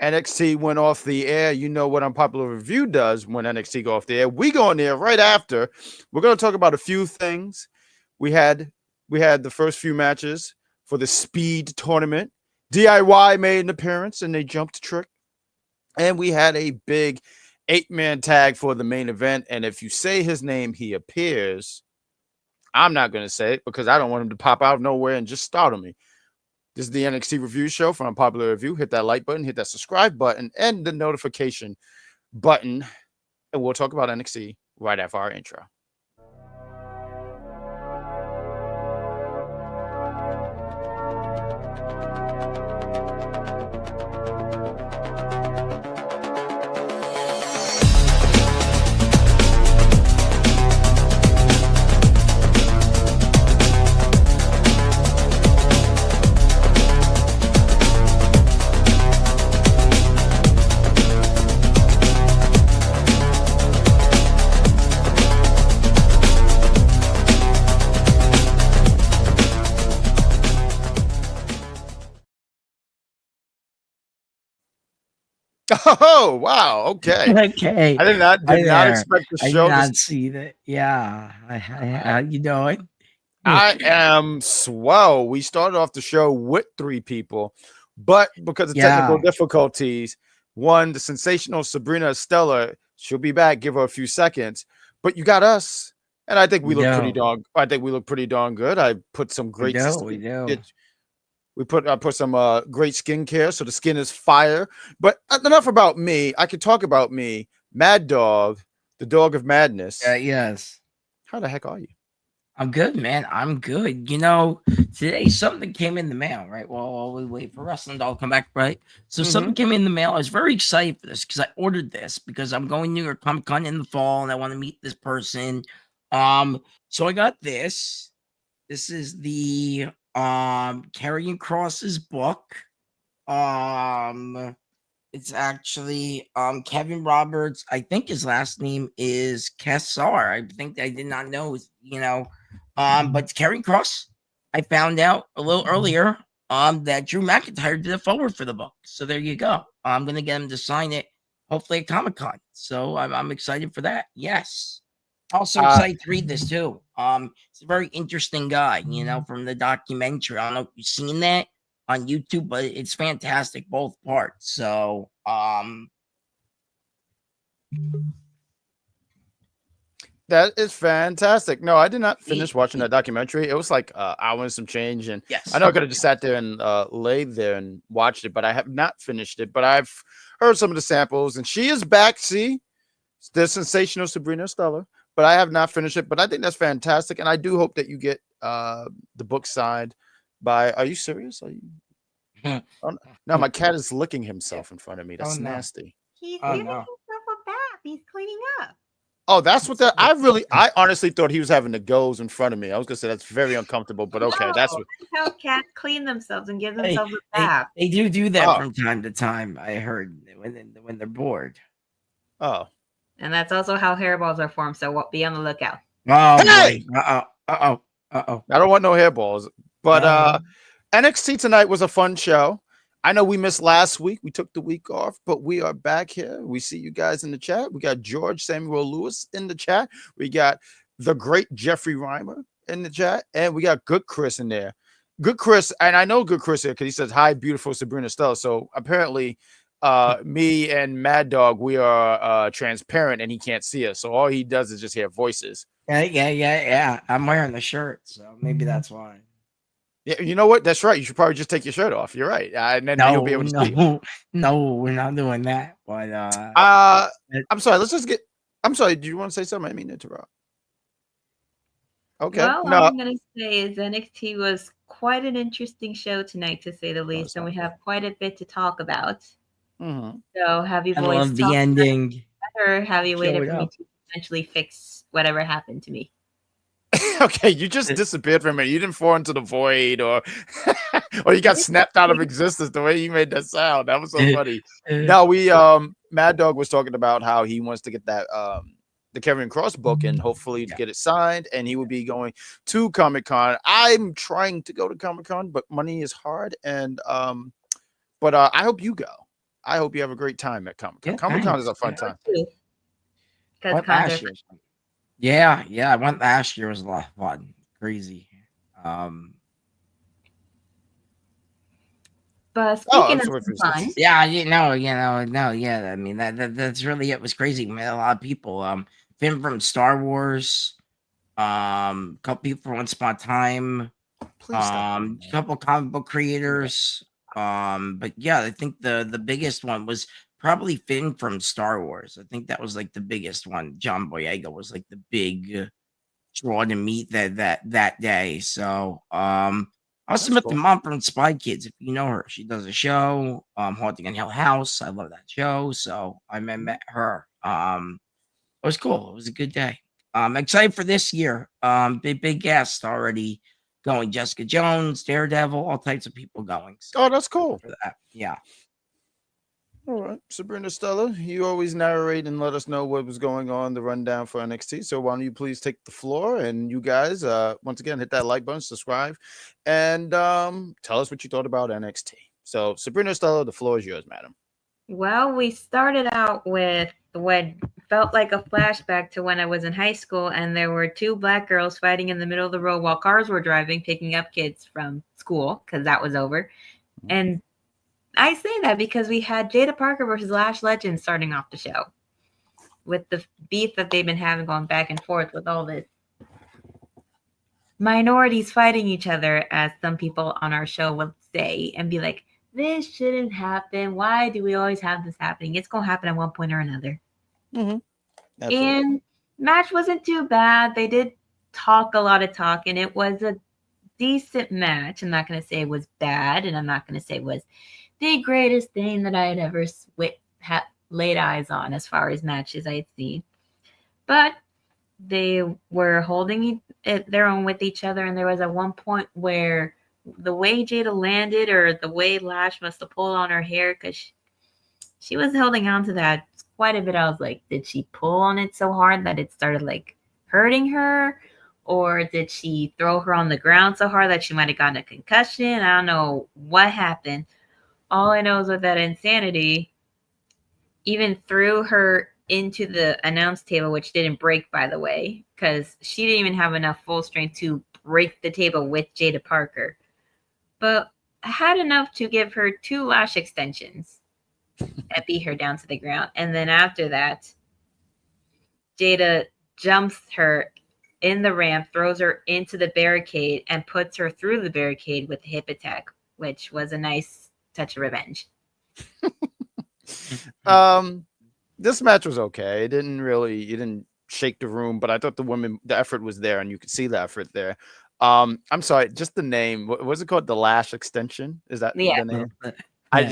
NXT went off the air. You know what Unpopular Review does when NXT go off the air. We go in there right after. We're going to talk about a few things. We had the first few matches for the Speed tournament. DIY made an appearance and they jumped Trick. And we had a big 8-man tag for the main event. And if you say his name, he appears. I'm not going to say it because I don't want him to pop out of nowhere and just startle me. This is the NXT Review Show from Unpopular Review. Hit that like button, hit that subscribe button, and the notification button. And we'll talk about NXT right after our intro. Oh wow! Okay. Okay. I did not expect the show. I did not see that. Yeah. How you doing? I am swell. We started off the show with 3 people, but because of technical difficulties, one, the sensational Sabrina Estella, she'll be back. Give her a few seconds. But you got us, and I think we look pretty darn. I think we look pretty darn good. I put some great. We do. I put some great skincare, so the skin is fire. But enough about me. I can talk about me. Mad Dog, the dog of madness. Yes. How the heck are you? I'm good, man. I'm good. You know, today something came in the mail, right? Well, while we wait for Wrestling Doll to come back, right? So something came in the mail. I was very excited for this because I ordered this because I'm going to New York Comic Con in the fall and I want to meet this person. So I got this. This is the Karrion Kross's book. It's actually Kevin Roberts. I think his last name is Kessar. I think I did not know, you know. But Karrion Kross, I found out a little earlier that Drew McIntyre did a forward for the book. So there you go. I'm gonna get him to sign it, hopefully at Comic-Con. So I'm excited for that. Yes. Also excited to read this too. It's a very interesting guy, you know, from the documentary. I don't know if you've seen that on YouTube, but it's fantastic, both parts. So that is fantastic. No, I did not finish watching that documentary. It was like hour and some change, and yes, I know I could have just sat there and laid there and watched it, but I have not finished it. But I've heard some of the samples, and she is back. See, the sensational Sabrina Estella. But I have not finished it. But I think that's fantastic, and I do hope that you get the book signed by. Are you serious? Are you? Oh, no, my cat is licking himself in front of me. That's nasty. He's giving himself a bath. He's cleaning up. Oh, that's what that. I honestly thought he was having the goes in front of me. I was gonna say that's very uncomfortable, but okay, that's what. How cats clean themselves and give themselves a bath. They do that from time to time. I heard when they're bored. Oh. And that's also how hairballs are formed. So be on the lookout. Oh, hey! Uh-oh. I don't want no hairballs. But NXT tonight was a fun show. I know we missed last week. We took the week off, but we are back here. We see you guys in the chat. We got George Samuel Lewis in the chat. We got the great Jeffrey Reimer in the chat. And we got Good Chris in there. Good Chris, and I know Good Chris here because he says, hi, beautiful Sabrina Estella. So apparently me and Mad Dog, we are transparent and he can't see us. So all he does is just hear voices. Yeah. I'm wearing the shirt, so maybe that's why. Yeah, you know what? That's right. You should probably just take your shirt off. You're right. And then you'll be able to see. No, we're not doing that. But I'm sorry. Let's just get. I'm sorry. Do you want to say something? I mean, interrupt. Okay. Well, all I'm going to say is NXT was quite an interesting show tonight, to say the least, and we have quite a bit to talk about. Mm-hmm. So have you boys love the ending, or have you waited for me to eventually fix whatever happened to me? Okay, you just disappeared from it. You didn't fall into the void, or or you got snapped out of existence. The way you made that sound, that was so funny. Now we Mad Dog was talking about how he wants to get that the Karrion Kross book and hopefully get it signed, and he will be going to Comic-Con. I'm trying to go to Comic-Con, but money is hard, and but I hope you go. I hope you have a great time at Comic Con. Yeah, Comic Con is a fun time. Because Yeah, I went last year. It was a lot of fun. Crazy. But speaking sorry of for fun, Yeah, no, yeah. I mean that's really it. Was crazy. Met a lot of people. Finn from Star Wars. Couple people from Once Upon a Time. Please stop doing that. Couple comic book creators. But yeah, I think the biggest one was probably Finn from Star Wars. I think that was like the biggest one. John Boyega was like the big draw to meet that day. So I also met the mom from Spy Kids. If you know her, she does a show, Haunting in Hill House. I love that show. So I met her. It was cool. It was a good day. I'm excited for this year. Big guest already going. Jessica Jones, Daredevil, all types of people going. So Oh, that's cool. for that. Yeah. All right, Sabrina Estella, you always narrate and let us know what was going on, the rundown for NXT. So why don't you please take the floor, and you guys, once again, hit that like button, subscribe, and tell us what you thought about NXT. So Sabrina Estella, the floor is yours, madam. well, we started out with what felt like a flashback to when I was in high school, and there were two black girls fighting in the middle of the road while cars were driving, picking up kids from school because that was over. And I say that because we had Jada Parker versus Lash Legend starting off the show with the beef that they've been having going back and forth with all this minorities fighting each other, as some people on our show will say, and be like, this shouldn't happen. Why do we always have this happening? It's going to happen at one point or another. Mm-hmm. And match wasn't too bad. They did talk a lot of talk, and it was a decent match. I'm not going to say it was bad, and I'm not going to say it was the greatest thing that I had ever laid eyes on as far as matches I had seen. But they were holding their own with each other, and there was at one point where the way Jada landed, or the way Lash must have pulled on her hair, because she was holding on to that quite a bit. I was like, did she pull on it so hard that it started like hurting her? Or did she throw her on the ground so hard that she might have gotten a concussion? I don't know what happened. All I know is with that insanity, even threw her into the announce table, which didn't break, by the way, because she didn't even have enough full strength to break the table with Jada Parker. But had enough to give her 2 lash extensions that beat her down to the ground. And then after that, Jada jumps her in the ramp, throws her into the barricade, and puts her through the barricade with a hip attack, which was a nice touch of revenge. This match was okay. It didn't shake the room, but I thought the effort was there, and you could see the effort there. I'm sorry, just the name. What was it called? The Lash extension? Is that the name? Yeah. I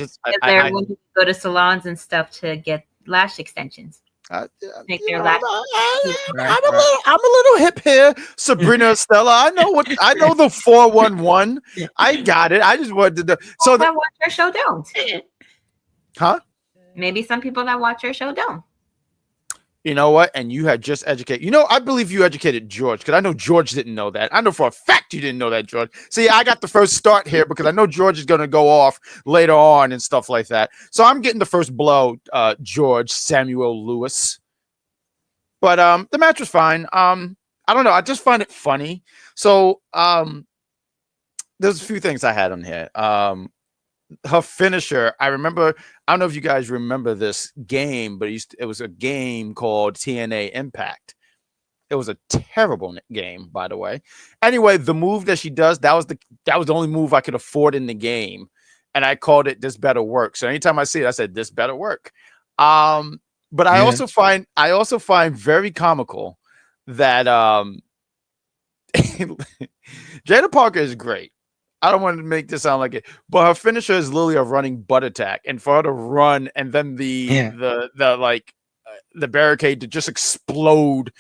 when you go to salons and stuff to get lash extensions. I'm a little hip here, Sabrina Estella. I know the 411. I got it. I just wanted to know. So that watch our show don't. Huh? Maybe some people that watch our show don't. You know what? And you had just educated. I believe you educated George, because I know George didn't know that. I know for a fact you didn't know that, George. See, I got the first start here because I know George is going to go off later on and stuff like that. So I'm getting the first blow, George Samuel Lewis. But the match was fine. I don't know. I just find it funny. So there's a few things I had on here. Her finisher, I remember. I don't know if you guys remember this game, but it was a game called TNA Impact. It was a terrible game, by the way. Anyway, the move that she does, that was the only move I could afford in the game, and I called it "This Better Work." So anytime I see it, I said, "This better work." But I also find very comical that Jada Parker is great. I don't want to make this sound like it, but her finisher is literally a running butt attack, and for her to run and then the barricade to just explode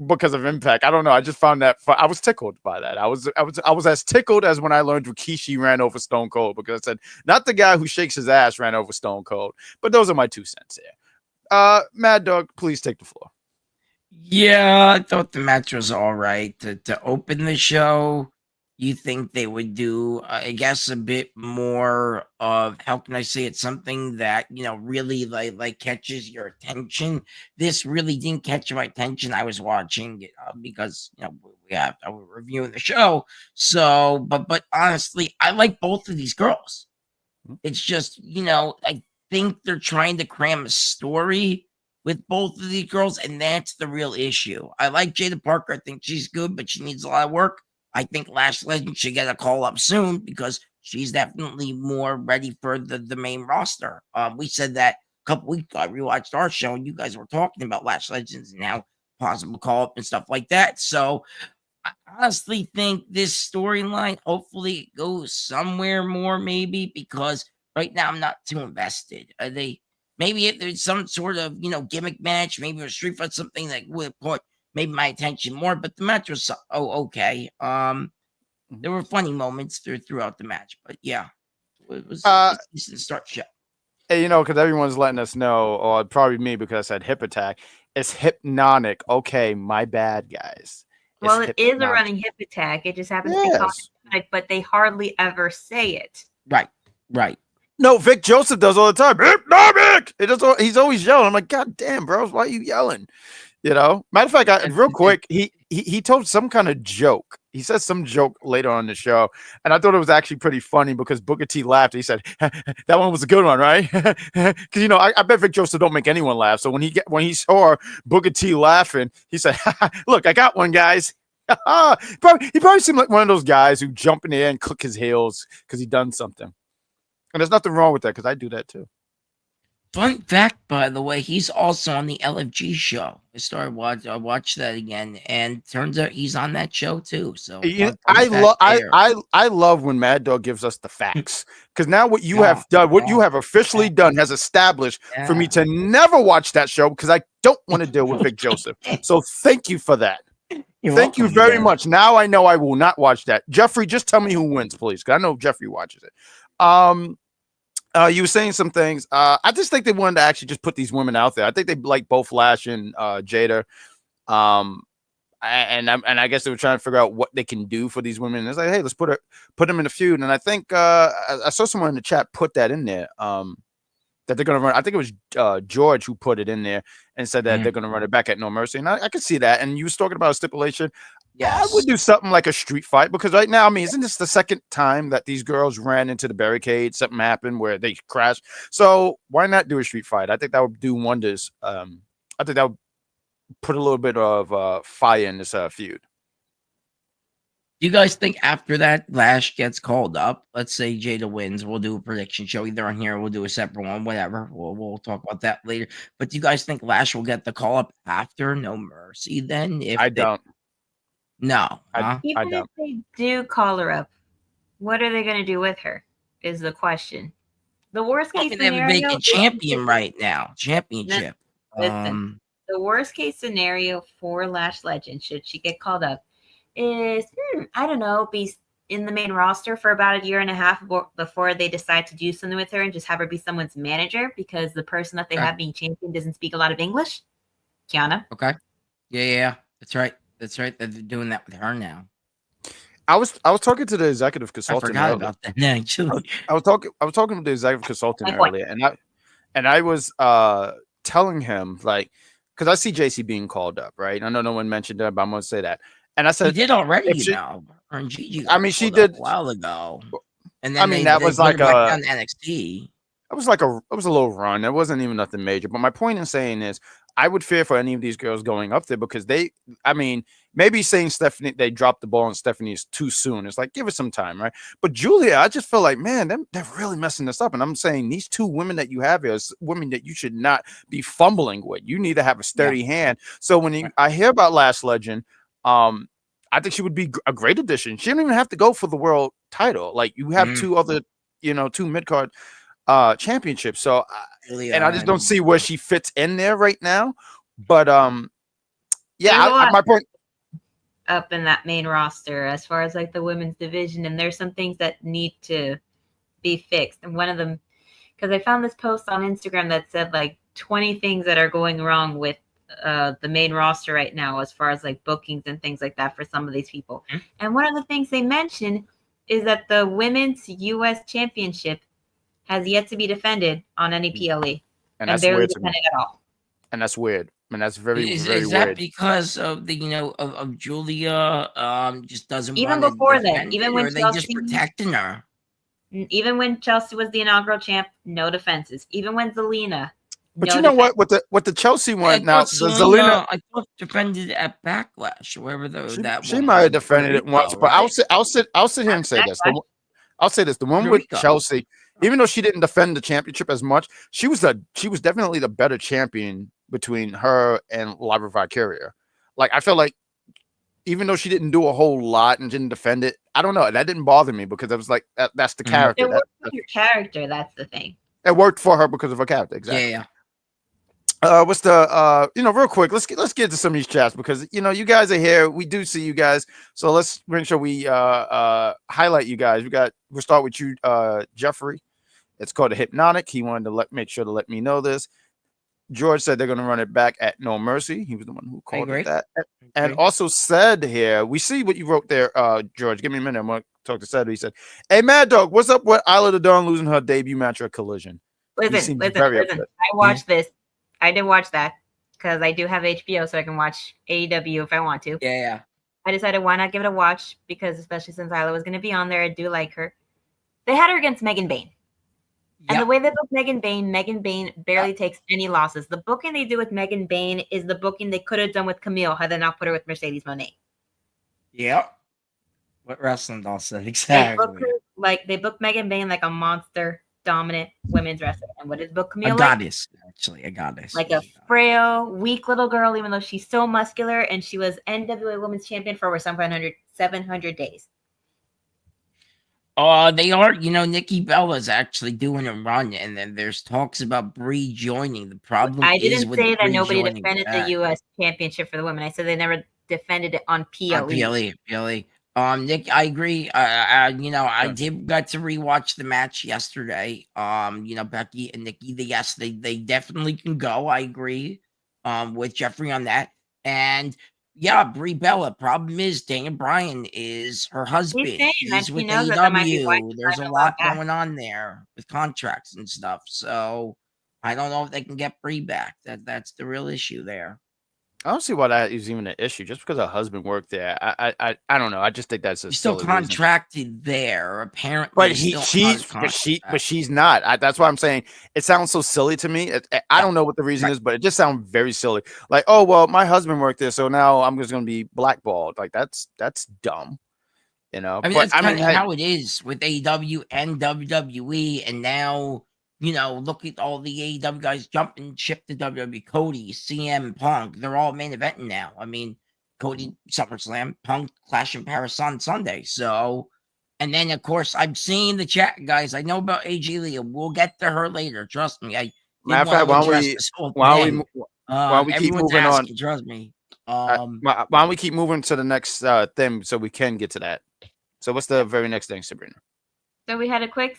because of impact. I don't know. I just found that I was tickled by that. I was as tickled as when I learned Rikishi ran over Stone Cold, because I said, not the guy who shakes his ass ran over Stone Cold. But those are my 2 cents here. Mad Dog, please take the floor. Yeah, I thought the match was all right to open the show. You think they would do, I guess, a bit more of, how can I say it, something that, really like catches your attention. This really didn't catch my attention. I was watching it because we're reviewing the show. So, but honestly, I like both of these girls. It's just, I think they're trying to cram a story with both of these girls, and that's the real issue. I like Jada Parker. I think she's good, but she needs a lot of work. I think Lash Legend should get a call up soon because she's definitely more ready for the main roster. We said that a couple weeks ago. I rewatched our show, and you guys were talking about Lash Legends and now possible call up and stuff like that. So I honestly think this storyline hopefully goes somewhere more, maybe, because right now I'm not too invested. Maybe if there's some sort of gimmick match, maybe a street fight, something that would put maybe my attention more. But the match was okay. There were funny moments throughout the match, but yeah, it was a decent start show. Hey, because everyone's letting us know, or probably me because I said hip attack. It's hypnotic. Okay, my bad, guys. Well, it is a running hip attack. It just happens to be called hypnotic, but they hardly ever say it. Right. No, Vic Joseph does all the time. Hypnotic! He's always yelling. I'm like, God damn, bro, why are you yelling? Matter of fact, real quick, he told some kind of joke. He said some joke later on in the show, and I thought it was actually pretty funny because Booker T laughed. He said, "That one was a good one, right?" Because I bet Vic Joseph don't make anyone laugh. So when he saw Booker T laughing, he said, "Look, I got one, guys." He probably seemed like one of those guys who jump in the air and click his heels because he done something. And there's nothing wrong with that because I do that too. Fun fact, by the way, he's also on the LFG show. I watched that again, and turns out he's on that show too. So I love when Mad Dog gives us the facts, because now what you have done, what you have officially done, has established for me to never watch that show because I don't want to deal with Vic Joseph. So thank you for that. Thank you very much. Now I know I will not watch that. Jeffrey, just tell me who wins, please, because I know Jeffrey watches it. You were saying some things. I just think they wanted to actually just put these women out there. I think they like both Lash and Jada. And I guess they were trying to figure out what they can do for these women. And it's like, hey, let's put them in a feud. And I think I saw someone in the chat put that in there. That they're gonna run. I think it was George who put it in there and said that they're gonna run it back at No Mercy. And I could see that. And you was talking about a stipulation. Yeah, I would do something like a street fight, because right now, I mean, isn't this the second time that these girls ran into the barricade? Something happened where they crashed. So why not do a street fight? I think that would do wonders. I think that would put a little bit of fire in this feud. Do you guys think after that Lash gets called up, let's say Jada wins, we'll do a prediction show either on here, or we'll do a separate one, whatever. We'll talk about that later. But do you guys think Lash will get the call up after No Mercy then? I don't. No. Even if they do call her up, what are they going to do with her is the question. The worst case scenario, they have a champion right now. Championship. Listen, the worst case scenario for Lash Legend, should she get called up, is I don't know, be in the main roster for about a year and a half before they decide to do something with her, and just have her be someone's manager, because the person that they have being champion doesn't speak a lot of English. Kiana. Okay. Yeah. That's right. They're doing that with her now. I was talking to the executive consultant. I forgot about that. No, actually. I was talking to the executive consultant earlier, and I was telling him, like, because I see JC being called up, right? I know no one mentioned that, but I'm gonna say that. And I said, he did already, Or Gigi, I mean, she did a while ago. And then I mean, that was like on NXT. It was a little run. It wasn't even nothing major. But my point in saying is, I would fear for any of these girls going up there, because maybe saying Stephanie, they dropped the ball on Stephanie is too soon. It's like, give it some time, right? But Julia, I just feel like, man, they're really messing this up. And I'm saying these two women that you have here are women that you should not be fumbling with. You need to have a sturdy hand. So when I hear about Lash Legend, I think she would be a great addition. She don't even have to go for the world title. Like, you have two other, two mid-card championships. So and I just don't see where she fits in there right now. But my point up in that main roster as far as like the women's division, and there's some things that need to be fixed. And one of them, because I found this post on Instagram that said like 20 things that are going wrong with the main roster right now as far as like bookings and things like that for some of these people. And one of the things they mentioned is that the women's U.S. championship has yet to be defended on any PLE And and that's barely weird to me. defended at all. And that's weird. I mean, that's very, Is, very is that weird. because of the of Julia just doesn't Even want to before then, defend even it, when or are they just Chelsea- protecting her? Even when Chelsea was the inaugural champ, no defenses. Even when Zelina, But no you know defense. what? With the Chelsea I one now, thought the Zelina, I thought defended at Backlash, wherever that she one might have was, Puerto defended it once. Rico, But right? I'll sit here and say this. I'll say this: the one Puerto with Rico. Chelsea, even though she didn't defend the championship as much, she was definitely the better champion between her and Lyra Valkyria. Like I feel like even though she didn't do a whole lot and didn't defend it, I don't know. That didn't bother me because it was like that's the character. It worked with your character. That's the thing. It worked for her because of her character. Exactly. Yeah. What's the real quick, let's get to some of these chats because you guys are here. We do see you guys, so let's make sure we highlight you guys. We'll start with you, Jeffrey. It's called a Hypnotic. He wanted to make sure to let me know this. George said they're going to run it back at No Mercy. He was the one who called it that. And also said here, we see what you wrote there, George. Give me a minute. I'm going to talk to Said. He said, "Hey, Mad Dog, what's up with Isla the Dawn losing her debut match at Collision?" Listen. Upset. I watched this. I did watch that because I do have HBO, so I can watch AEW if I want to. Yeah. I decided why not give it a watch because especially since Isla was going to be on there, I do like her. They had her against Megan Bayne. And the way they book Megan Bayne barely takes any losses. The booking they do with Megan Bayne is the booking they could have done with Camille had they not put her with Mercedes Moné. Yep. What wrestling doll said exactly. They book Megan Bayne like a monster, dominant women's wrestler. And what is book Camille a goddess, actually, a goddess. Like a frail, weak little girl, even though she's so muscular, and she was NWA Women's Champion for over 700 days. They are, Nikki Bella's actually doing a run, and then there's talks about Brie joining. The problem I is didn't say that Brie nobody joining defended the U.S. Championship for the women. I said they never defended it on PLE. PLE. Nick, I agree. I did got to rewatch the match yesterday. Becky and Nikki, they definitely can go. I agree. With Jeffrey on that, and. Yeah, Brie Bella. Problem is, Daniel Bryan is her husband. He's with AEW. There's a lot going on there with contracts and stuff. So I don't know if they can get Brie back. That's the real issue there. I don't see why that is even an issue. Just because her husband worked there, I don't know. I just think that's He's still contracted reason. There, apparently. But she's not. That's why I'm saying it sounds so silly to me. I don't know what the reason is, but it just sounds very silly. Like, oh well, my husband worked there, so now I'm just going to be blackballed. Like that's dumb. That's kind of how it is with AEW and WWE, and now. Look at all the AEW guys jumping ship to WWE. Cody, CM Punk, they're all main eventing now. I mean, Cody, SummerSlam, Punk, Clash in Paris on Sunday. So, and then, of course, I'm seeing the chat, guys. I know about AJ Lee. We'll get to her later. Trust me. Matter of fact, why don't we keep moving on? Trust me. Why don't we keep moving to the next thing so we can get to that? So what's the very next thing, Sabrina? So we had a quick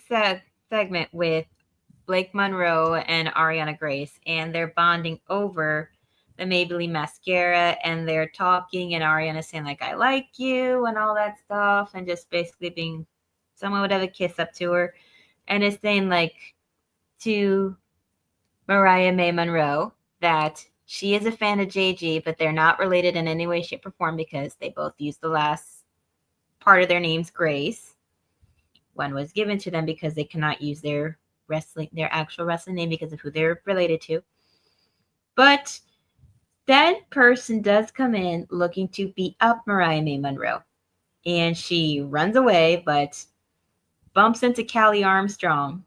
segment with Blake Monroe and Ariana Grace, and they're bonding over the Maybelline mascara, and they're talking, and Ariana saying like "I like you" and all that stuff, and just basically being someone would have a kiss up to her, and is saying like to Mariah May Monroe that she is a fan of JG, but they're not related in any way, shape, or form because they both use the last part of their names, Grace. One was given to them because they cannot use their actual wrestling name because of who they're related to. But that person does come in looking to beat up Mariah May Monroe. And she runs away, but bumps into Callie Armstrong.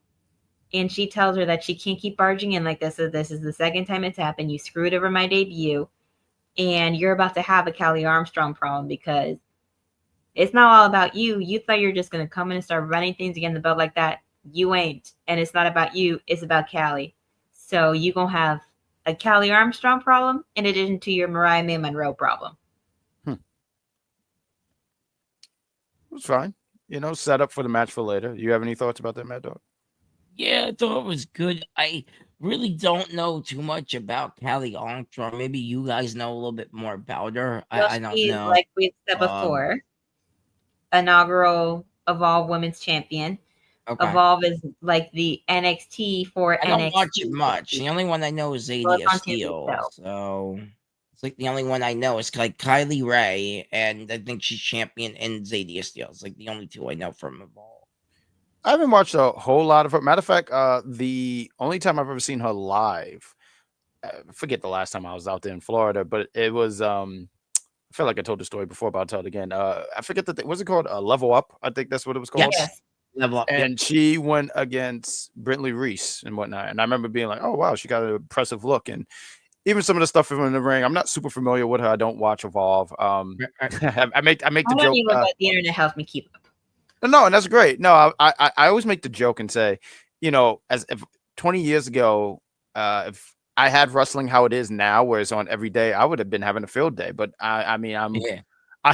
And she tells her that she can't keep barging in like this. So this is the second time it's happened. You screwed over my debut. And you're about to have a Callie Armstrong problem because it's not all about you. You thought you were just going to come in and start running things against the belt like that. You ain't. And it's not about you. It's about Callie. So you're going to have a Callie Armstrong problem in addition to your Mariah May Monroe problem. It's fine. Set up for the match for later. You have any thoughts about that, Mad Dog? Yeah, I thought it was good. really don't know too much about Callie Armstrong. Maybe you guys know a little bit more about her. Well, I don't she's, know. like we said Um, before, inaugural Evolve Women's Champion. Okay. Evolve is like the NXT for I don't NXT. watch it much. The only one I know is Well, it's Zadia on TV, Steele. So it's like the only one I know is like Kylie Ray, and I think she's champion in Zadia Steele. It's like the only two I know from Evolve. I haven't watched a whole lot of her. Matter of fact, the only time I've ever seen her live, I forget the last time I was out there in Florida, but it was I feel like I told the story before, but I'll tell it again. I forget what's it called? Level Up, I think that's what it was called. Yes. Level Up. And she went against Brintley Reese and whatnot. And I remember being like, oh wow, she got an impressive look. And even some of the stuff in the ring, I'm not super familiar with her. I don't watch Evolve. I make the I don't joke. even let the internet help me keep up. No, and that's great. No, I always make the joke and say, as if 20 years ago, if I had wrestling how it is now, where it's on every day, I would have been having a field day. But I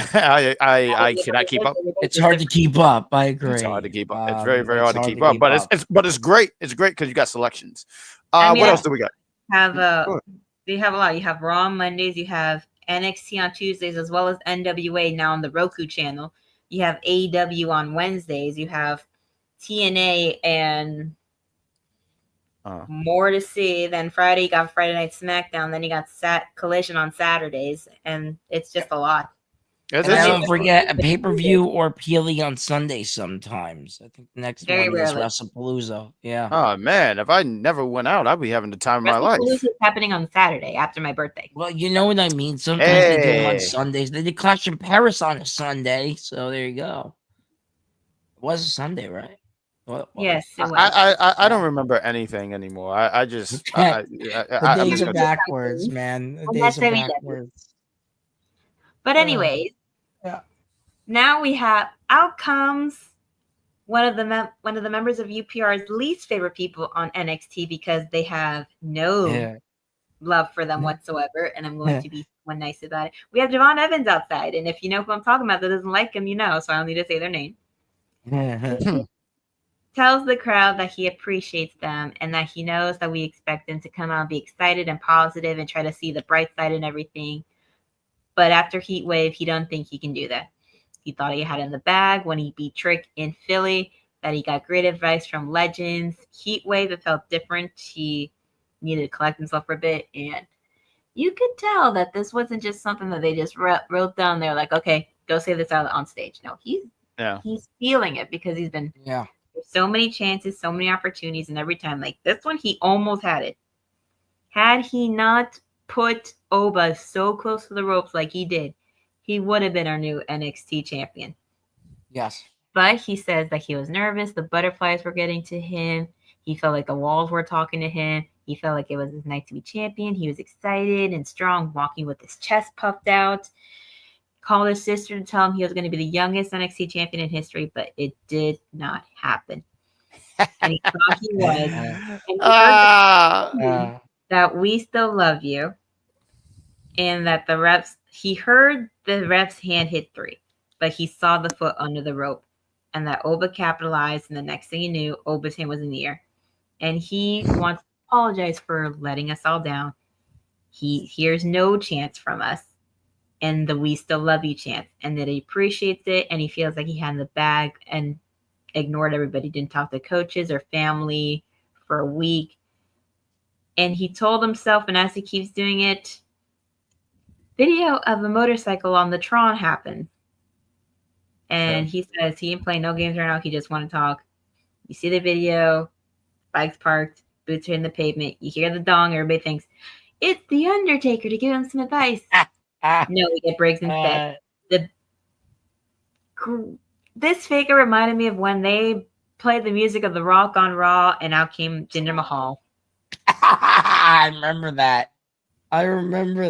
cannot keep up. It's hard to keep up. I agree. It's hard to keep up. It's very, very hard to hard keep up. But it's great. It's great because you got selections. What else do we got? They have a lot. You have Raw on Mondays. You have NXT on Tuesdays, as well as NWA now on the Roku channel. You have AEW on Wednesdays. You have TNA and more to see. Then Friday, you got Friday Night SmackDown. Then you got Collision on Saturdays. And it's just a lot. And don't forget a pay-per-view or PLE on Sunday sometimes. I think the next one is WrestlePalooza. Yeah. Oh, man. If I never went out, I'd be having the time of my life. WrestlePalooza is happening on Saturday after my birthday. Well, you know what I mean. Sometimes they do them on Sundays. They did Clash in Paris on a Sunday. So there you go. It was a Sunday, right? Yes, it was. I don't remember anything anymore. I just... the days are backwards, man. The days are backwards. But anyways... Now we have out comes one of the members of UPR's least favorite people on NXT because they have no love for them whatsoever, and I'm going to be one nice about it. We have Javon Evans outside, and if you know who I'm talking about that doesn't like him, you know, so I don't need to say their name. Tells the crowd that he appreciates them and that he knows that we expect them to come out and be excited and positive and try to see the bright side and everything. But after Heat Wave, he don't think he can do that. He thought he had it in the bag when he beat Trick in Philly, that he got great advice from legends. Heat Wave, it felt different. He needed to collect himself for a bit. And you could tell that this wasn't just something that they just wrote down there like, okay, go say this out on stage. No, he's feeling it because he's been so many chances, so many opportunities, and every time, like this one, he almost had it. Had he not put Oba so close to the ropes like he did, he would have been our new NXT champion. Yes. But he says that he was nervous. The butterflies were getting to him. He felt like the walls were talking to him. He felt like it was his night to be champion. He was excited and strong, walking with his chest puffed out. Called his sister to tell him he was going to be the youngest NXT champion in history, but it did not happen. And he thought he was. And he heard that we still love you. And that he heard the ref's hand hit 3, but he saw the foot under the rope, and that Oba capitalized. And the next thing he knew, Oba's hand was in the air, and he wants to apologize for letting us all down. He hears no chants from us, and the "we still love you" chant, and that he appreciates it, and he feels like he had in the bag and ignored everybody, didn't talk to coaches or family for a week, and he told himself, and as he keeps doing it. Video of a motorcycle on the Tron happened. And he says he ain't playing no games right now. He just want to talk. You see the video, bikes parked, boots are in the pavement. You hear the dong. Everybody thinks, it's the Undertaker to give him some advice. No, we get Briggs instead. This figure reminded me of when they played the music of The Rock on Raw, and out came Jinder Mahal. I remember that. I remember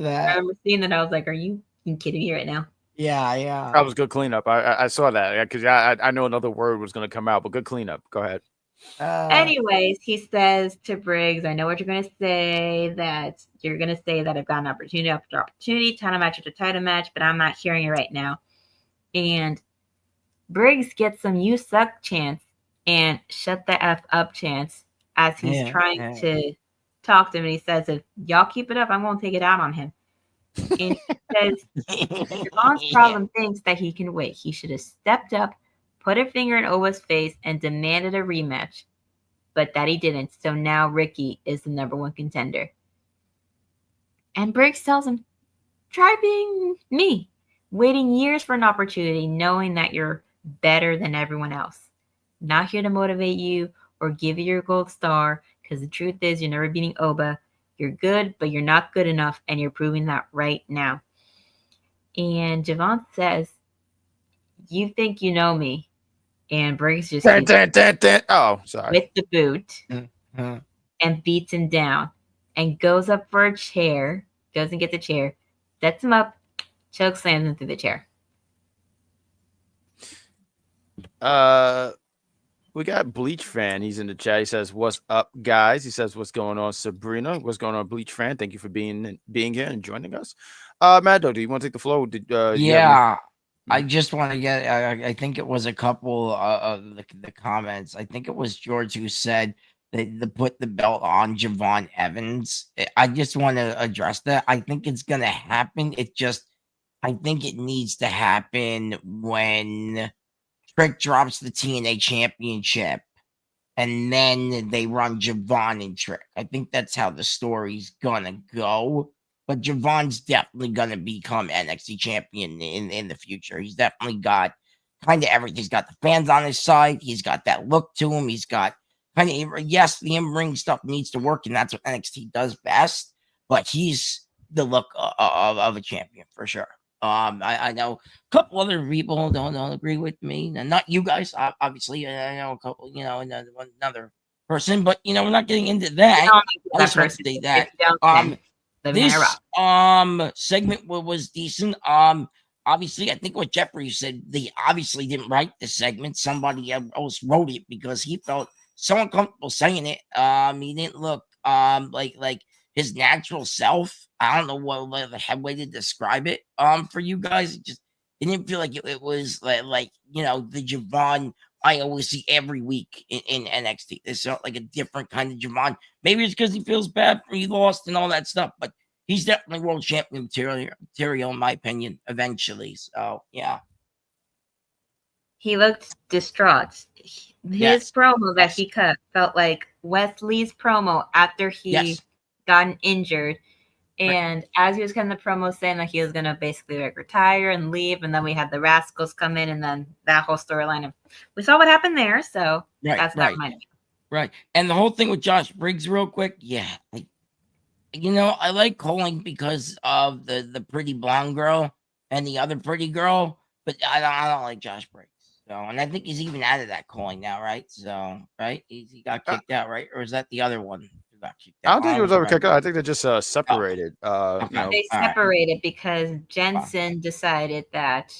seeing that. I was like, are you kidding me right now? Yeah. That was good cleanup. I saw that because I know another word was going to come out, but good cleanup. Go ahead. Anyways, he says to Briggs, I know what you're going to say, that you're going to say that I've got an opportunity after opportunity, title match after title match, but I'm not hearing it right now. And Briggs gets some "you suck" chance and "shut the F up" chance as he's trying to talked to him and he says, if y'all keep it up, I'm going to take it out on him. And he says, Javon's problem thinks that he can wait. He should have stepped up, put a finger in Owa's face, and demanded a rematch. But that he didn't. So now Ricky is the #1 contender. And Briggs tells him, try being me. Waiting years for an opportunity, knowing that you're better than everyone else. Not here to motivate you or give you your gold star, because the truth is you're never beating Oba. You're good, but you're not good enough, and you're proving that right now. And Javon says, you think you know me. And Briggs just Oh, sorry. with the boot and beats him down and goes up for a chair, doesn't get the chair, sets him up, choke slams him through the chair. We got Bleach Fan. He's in the chat. He says, "What's up, guys?" He says, "What's going on, Sabrina? What's going on, Bleach Fan? Thank you for being here and joining us." Maddog, do you want to take the floor? I just want to get. I think it was a couple of the comments. I think it was George who said that they put the belt on Javon Evans. I just want to address that. I think it's gonna happen. I think it needs to happen when Trick drops the TNA Championship, and then they run Javon and Trick. I think that's how the story's gonna go. But Javon's definitely gonna become NXT champion in the future. He's definitely got kind of everything. He's got the fans on his side. He's got that look to him. He's got kind of, yes, the in-ring stuff needs to work, and that's what NXT does best. But he's the look of a champion for sure. I know a couple other people don't agree with me. Not you guys, obviously. I know a couple, another person, but we're not getting into that. I just want to say that. This segment was decent. Obviously, I think what Jeffrey said, they obviously didn't write the segment. Somebody else wrote it because he felt so uncomfortable saying it. He didn't look like his natural self. I don't know what the way to describe it. For you guys, it didn't feel like it was like the Javon I always see every week in NXT. It's not like a different kind of Javon. Maybe it's because he feels bad for he lost and all that stuff, but he's definitely world champion material in my opinion, eventually. So yeah. He looked distraught. His promo that he cut felt like Wesley's promo after he gotten injured. And as he was cutting the promo saying that he was going to basically retire and leave, and then we had the Rascals come in, and then that whole storyline of we saw what happened there. So that's not mine. Right. And the whole thing with Josh Briggs, real quick. Yeah. I like calling because of the pretty blonde girl and the other pretty girl, but I don't like Josh Briggs. So, and I think he's even out of that calling now, right? So, right? He got kicked out, right? Or is that the other one? I don't think he was ever kicked out. I think they just separated. They separated because Jensen decided that.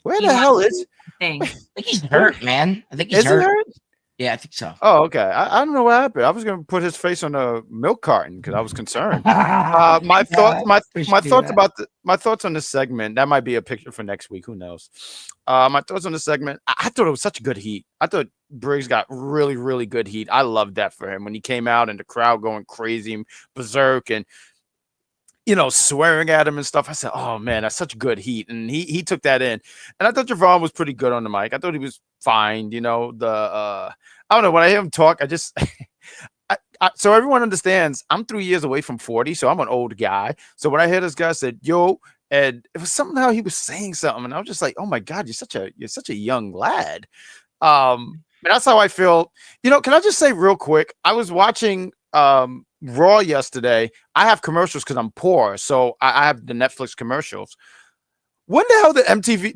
Where the hell is? I think he's hurt, man. I think he's hurt. Yeah, I think so. Oh, okay. I don't know what happened. I was going to put his face on a milk carton because I was concerned. My thoughts on this segment. That might be a picture for next week. Who knows? My thoughts on the segment. I thought it was such good heat. I thought Briggs got really, really good heat. I loved that for him when he came out and the crowd going crazy, berserk, and swearing at him and stuff. I said, "Oh man, that's such good heat," and he took that in. And I thought Javon was pretty good on the mic. I thought he was fine. I don't know, when I hear him talk, I just so everyone understands I'm 3 years away from 40, so I'm an old guy. So when I hear this guy said, "Yo," and it was somehow he was saying something, and I was just like, "Oh my God, you're such a young lad." And that's how I feel. Can I just say real quick? I was watching Raw yesterday. I have commercials because I'm poor, so I have the Netflix commercials. When the hell did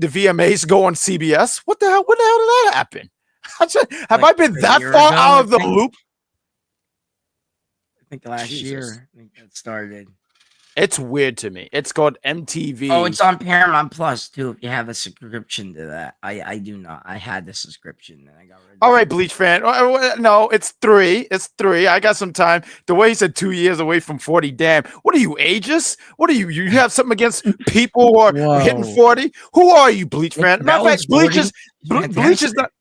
the VMAs go on CBS? What the hell did that happen? Have I been that far out of the loop? I think last year that started. It's weird to me. It's called MTV. Oh, it's on Paramount Plus too. If you have a subscription to that, I do not. I had the subscription and I got rid of it. All right, Bleach Fan. No, it's 3. It's 3. I got some time. The way he said 2 years away from 40. Damn. What are you, ageist? What are you? You have something against people who are hitting 40? Who are you, Bleach Fan? Matter of fact, Bleach is not.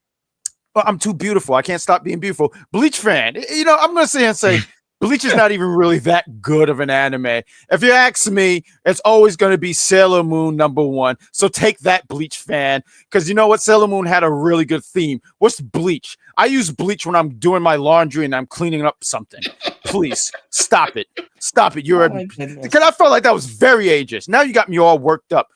Well, I'm too beautiful. I can't stop being beautiful. Bleach Fan. I'm gonna sit here and say. Bleach is not even really that good of an anime. If you ask me, it's always going to be Sailor Moon #1. So take that, Bleach fan, because you know what? Sailor Moon had a really good theme. What's Bleach? I use Bleach when I'm doing my laundry and I'm cleaning up something. Please stop it. Stop it. Because I felt like that was very ageist. Now you got me all worked up.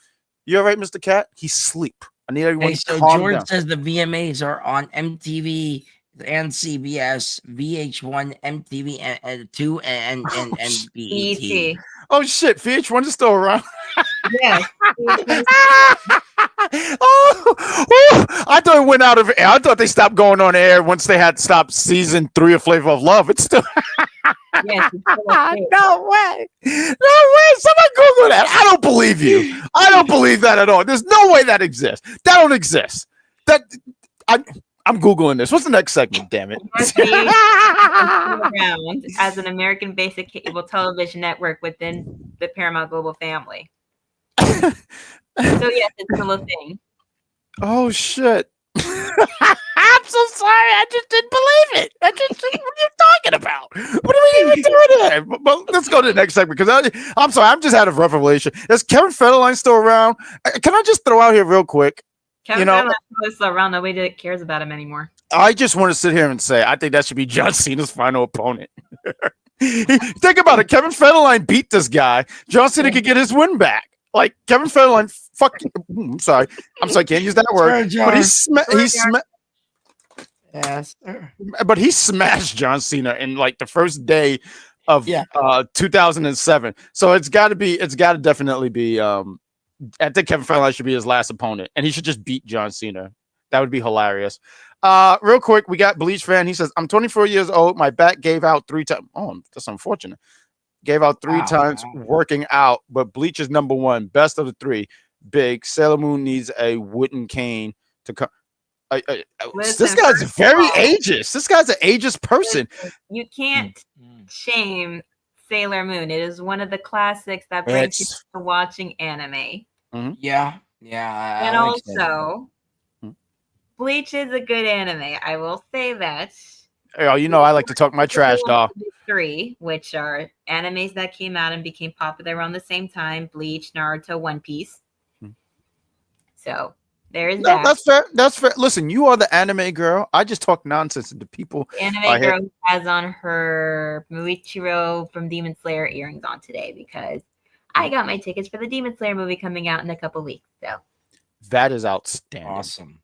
You all right, Mr. Cat? He's asleep. I need everyone to so calm George down. says the VMAs are on MTV and CBS, VH1, MTV, and 2, and BET. BET. Oh shit, VH1 is still around. Yes. I thought it went out of air. I thought they stopped going on air once they had stopped season 3 of Flavor of Love. It's still Yes, it's still a thing. no way. Someone Google that. I don't believe you. I don't believe that at all. There's no way that exists. That don't exist. I'm Googling this. What's the next segment, damn it? Around as an American basic cable television network within the Paramount Global family. So yes, it's still a thing. Oh shit. I'm so sorry. I just didn't believe it. What are you talking about? What are we even doing there? But let's go to the next segment because I'm sorry. I'm just out of revelation. Is Kevin Federline still around? Can I just throw out here real quick? Kevin Federline is still around. Nobody cares about him anymore. I just want to sit here and say I think that should be John Cena's final opponent. Think about it. Kevin Federline beat this guy. John Cena could get his win back. Like Kevin Federline, fucking. I'm sorry. Can't use that word. But he smashed John Cena in like the first day of 2007. So it's got to definitely be. I think Kevin Federline should be his last opponent, and he should just beat John Cena. That would be hilarious. Real quick, we got Bleach fan. He says, "I'm 24 years old. My back gave out 3 times. Oh, that's unfortunate. Gave out 3 times working out, but Bleach is #1, best of the 3. Big Sailor Moon needs a wooden cane to come." This guy's very ageist. This guy's an ageist person. You can't shame Sailor Moon. It is one of the classics that brings you to watching anime. Mm-hmm. Yeah. And also, Bleach is a good anime. I will say that. Oh, you know I like to talk my trash, dog. 3, which are animes that came out and became popular around the same time: Bleach, Naruto, One Piece. So there is that. That's fair. That's fair. Listen, you are the anime girl. I just talk nonsense to the people. The anime girl has on her Muichiro from Demon Slayer earrings on today because I got my tickets for the Demon Slayer movie coming out in a couple weeks. So that is outstanding. Awesome.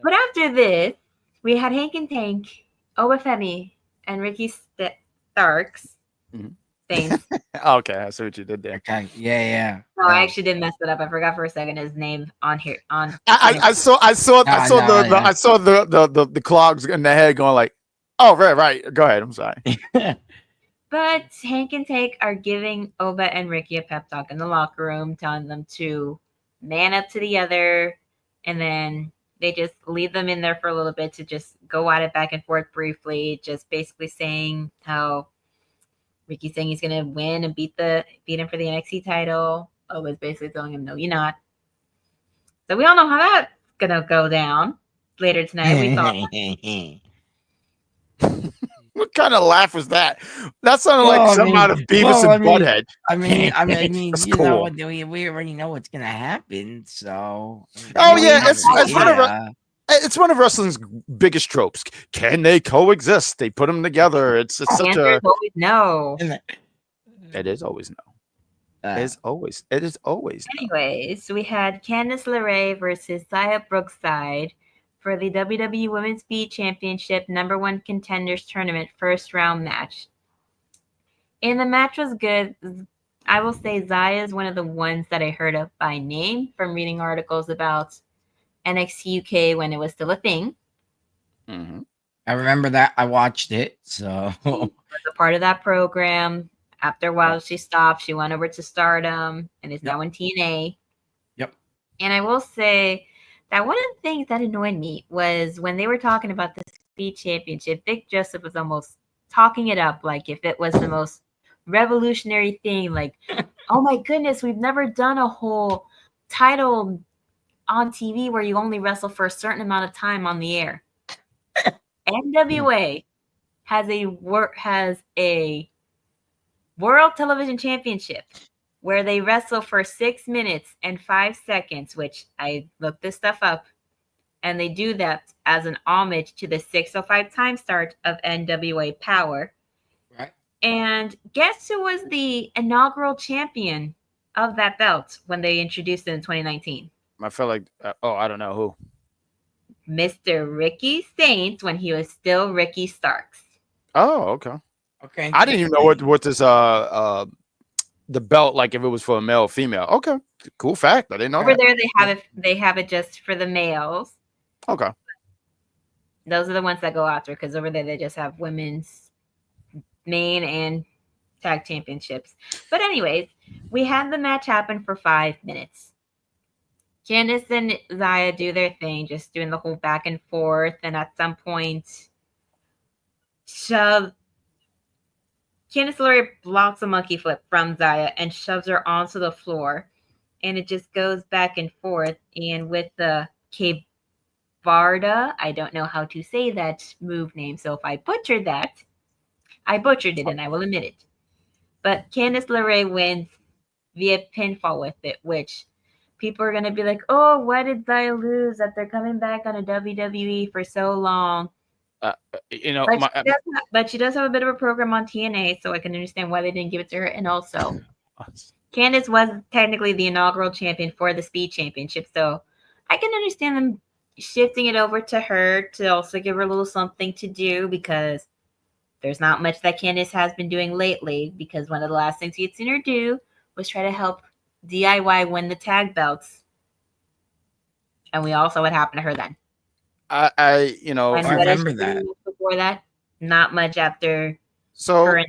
But after this, we had Hank and Tank, Oba Femi, and Ricky Starks. Saints. Okay, I see what you did there. Okay. Yeah. No, I actually did mess it up. I forgot for a second his name on here. I saw the clogs in the head going like, oh right. Go ahead. I'm sorry. But Hank and Tank are giving Oba and Ricky a pep talk in the locker room, telling them to man up to the other, and then they just leave them in there for a little bit to just go at it back and forth briefly, just basically saying how Ricky's saying he's gonna win and beat him for the NXT title. Oba's basically telling him, no, you're not. So we all know how that's gonna go down later tonight. We thought. What kind of laugh was that? That sounded like some out of Beavis and Butthead. I mean, you cool. Know, we already know what's gonna happen. So. It's one of wrestling's biggest tropes. Can they coexist? They put them together. It's such a. Always no. It is always no. It is always. Anyways, we had Candice LaRae versus Xia Brookside for the WWE Women's Speed Championship #1 Contenders Tournament first round match. And the match was good. I will say Xia is one of the ones that I heard of by name from reading articles about NXT UK when it was still a thing. Mm-hmm. I remember that. I watched it. So she was a part of that program. After a while, she stopped. She went over to Stardom and is now in TNA. Yep. And I will say that one of the things that annoyed me was when they were talking about the Speed Championship, Vic Joseph was almost talking it up like if it was the most revolutionary thing. Like, oh my goodness, we've never done a whole title on TV where you only wrestle for a certain amount of time on the air. NWA has a World Television Championship where they wrestle for 6 minutes and 5 seconds, which I looked this stuff up, and they do that as an homage to the 6:05 time start of NWA Power. Right. And guess who was the inaugural champion of that belt when they introduced it in 2019? I felt like, I don't know who. Mr. Ricky Saints when he was still Ricky Starks. Oh, okay. Okay. I didn't even know what this the belt, like if it was for a male or female. Okay, cool fact. I didn't know Over that. there they have it just for the males. Okay. Those are the ones that go after, because over there they just have women's main and tag championships. But anyways, we had the match happen for 5 minutes. Candice and Xia do their thing, just doing the whole back and forth, and at some point Candice LaRae blocks a monkey flip from Xia and shoves her onto the floor, and it just goes back and forth. And with the Varda, I don't know how to say that move name, so if I butchered that, I butchered it, and I will admit it. But Candice LaRae wins via pinfall with it, which people are going to be like, oh, why did Xia lose? That they're coming back on a WWE for so long. But she does have a bit of a program on TNA, so I can understand why they didn't give it to her. And also, Candice was technically the inaugural champion for the Speed Championship, so I can understand them shifting it over to her to also give her a little something to do, because there's not much that Candice has been doing lately, because one of the last things you'd seen her do was try to help DIY win the tag belts. And we all saw what happened to her then. I remember that. Before that, not much after so her and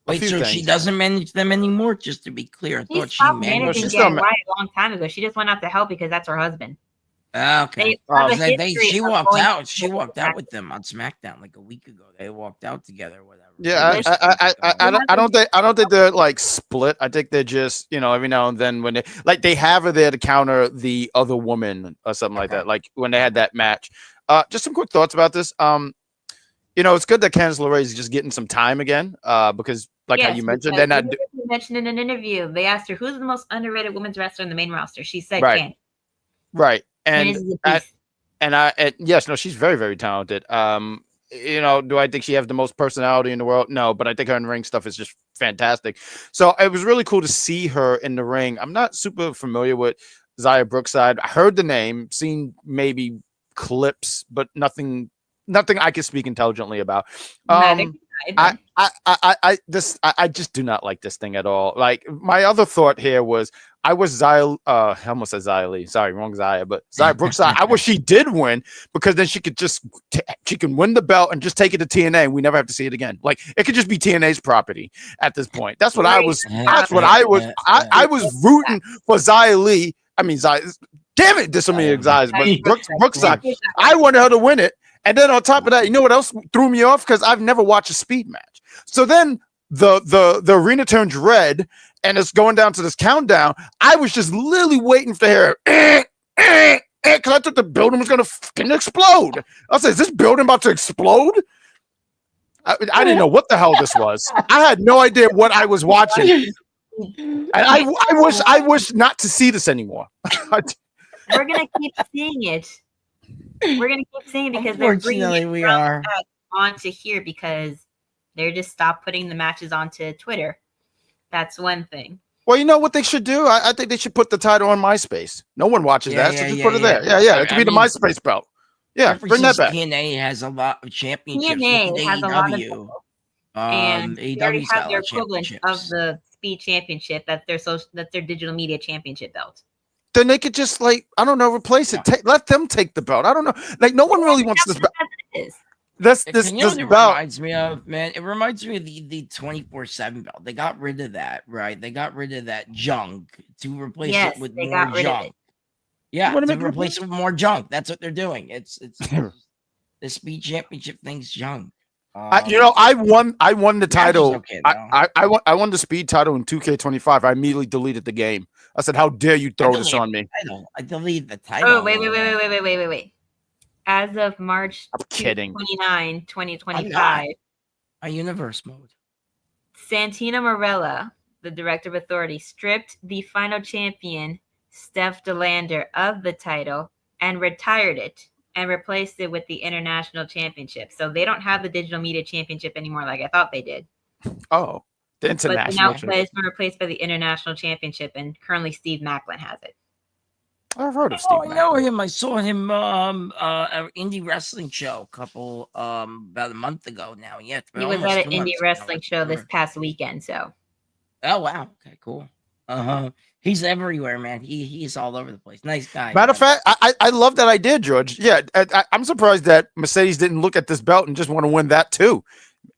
Wait, so things. she doesn't manage them anymore? Just to be clear, I thought she managed managing still DIY a long time ago. She just went out to help because that's her husband. Okay. She walked out. She walked out with them on SmackDown like a week ago. They walked out together, or whatever. Yeah, I don't think they're like split. I think they're just, every now and then when they have her there to counter the other woman or something like that. Like when they had that match. Just some quick thoughts about this. It's good that Candice LaRae is just getting some time again. Because how you mentioned, they're not. You mentioned in an interview, they asked her who's the most underrated women's wrestler in the main roster. She said, Right. Candice. Right. And Yes, she's very, very talented. Do I think she has the most personality in the world? No, but I think her in-ring stuff is just fantastic. So it was really cool to see her in the ring. I'm not super familiar with Xia Brookside. I heard the name, seen maybe clips, but nothing I can speak intelligently about. I just do not like this thing at all. Like, my other thought here was I almost said Xia Lee. Sorry, wrong Xia, but Xia Brookside. I wish she did win, because then she could she can win the belt and just take it to TNA, and we never have to see it again. Like, it could just be TNA's property at this point. That's what I was. That's what I was. I was rooting for Xia Lee. I mean, Xia. Damn it, there's so many Xias, but Brookside. I wanted her to win it. And then on top of that, you know what else threw me off? Because I've never watched a Speed match. So then the arena turns red and it's going down to this countdown. I was just literally waiting for her. Because I thought the building was going to fucking explode. I said, is this building about to explode? I didn't know what the hell this was. I had no idea what I was watching. And I wish not to see this anymore. We're going to keep seeing it. We're gonna keep saying, because they're bringing it onto here, because they're just stopped putting the matches onto Twitter. That's one thing. Well, you know what they should do? I think they should put the title on MySpace. No one watches that, so just put it there. Yeah. It could be the MySpace belt. Yeah, bring that back. TNA has a lot of championships. TNA has a lot of and they already have their equivalent of the Speed Championship. That's their digital media championship belt. Then they could just, replace it. Let them take the belt. I don't know. Like, no one really wants this belt. This belt reminds me of, man. It reminds me of the 24/7 belt. They got rid of that, right? They got rid of that junk to replace it with more junk. Yeah, to replace it with more junk. That's what they're doing. It's the Speed Championship thing's junk. I won the title. Okay, I won the Speed title in 2K25. I immediately deleted the game. I said, "How dare you throw this on me?" I deleted the title. Oh, wait. as of March I'm kidding. 29, 2025, A universe mode. Santina Morella, the director of Authority, stripped the final champion, Steph DeLander, of the title and retired it and replaced it with the International Championship. So they don't have the Digital Media Championship anymore like I thought they did. Oh, the But now international. it's been replaced by the International Championship, and currently Steve Macklin has it. I've heard of Steve. I know him. I saw him an indie wrestling show a couple about a month ago now. Yeah, He was at an indie wrestling show this past weekend. So. Oh wow. Okay, cool. He's everywhere, man. He's all over the place. Nice guy. Matter of fact, I love that idea, George. Yeah, I'm surprised that Mercedes didn't look at this belt and just want to win that too.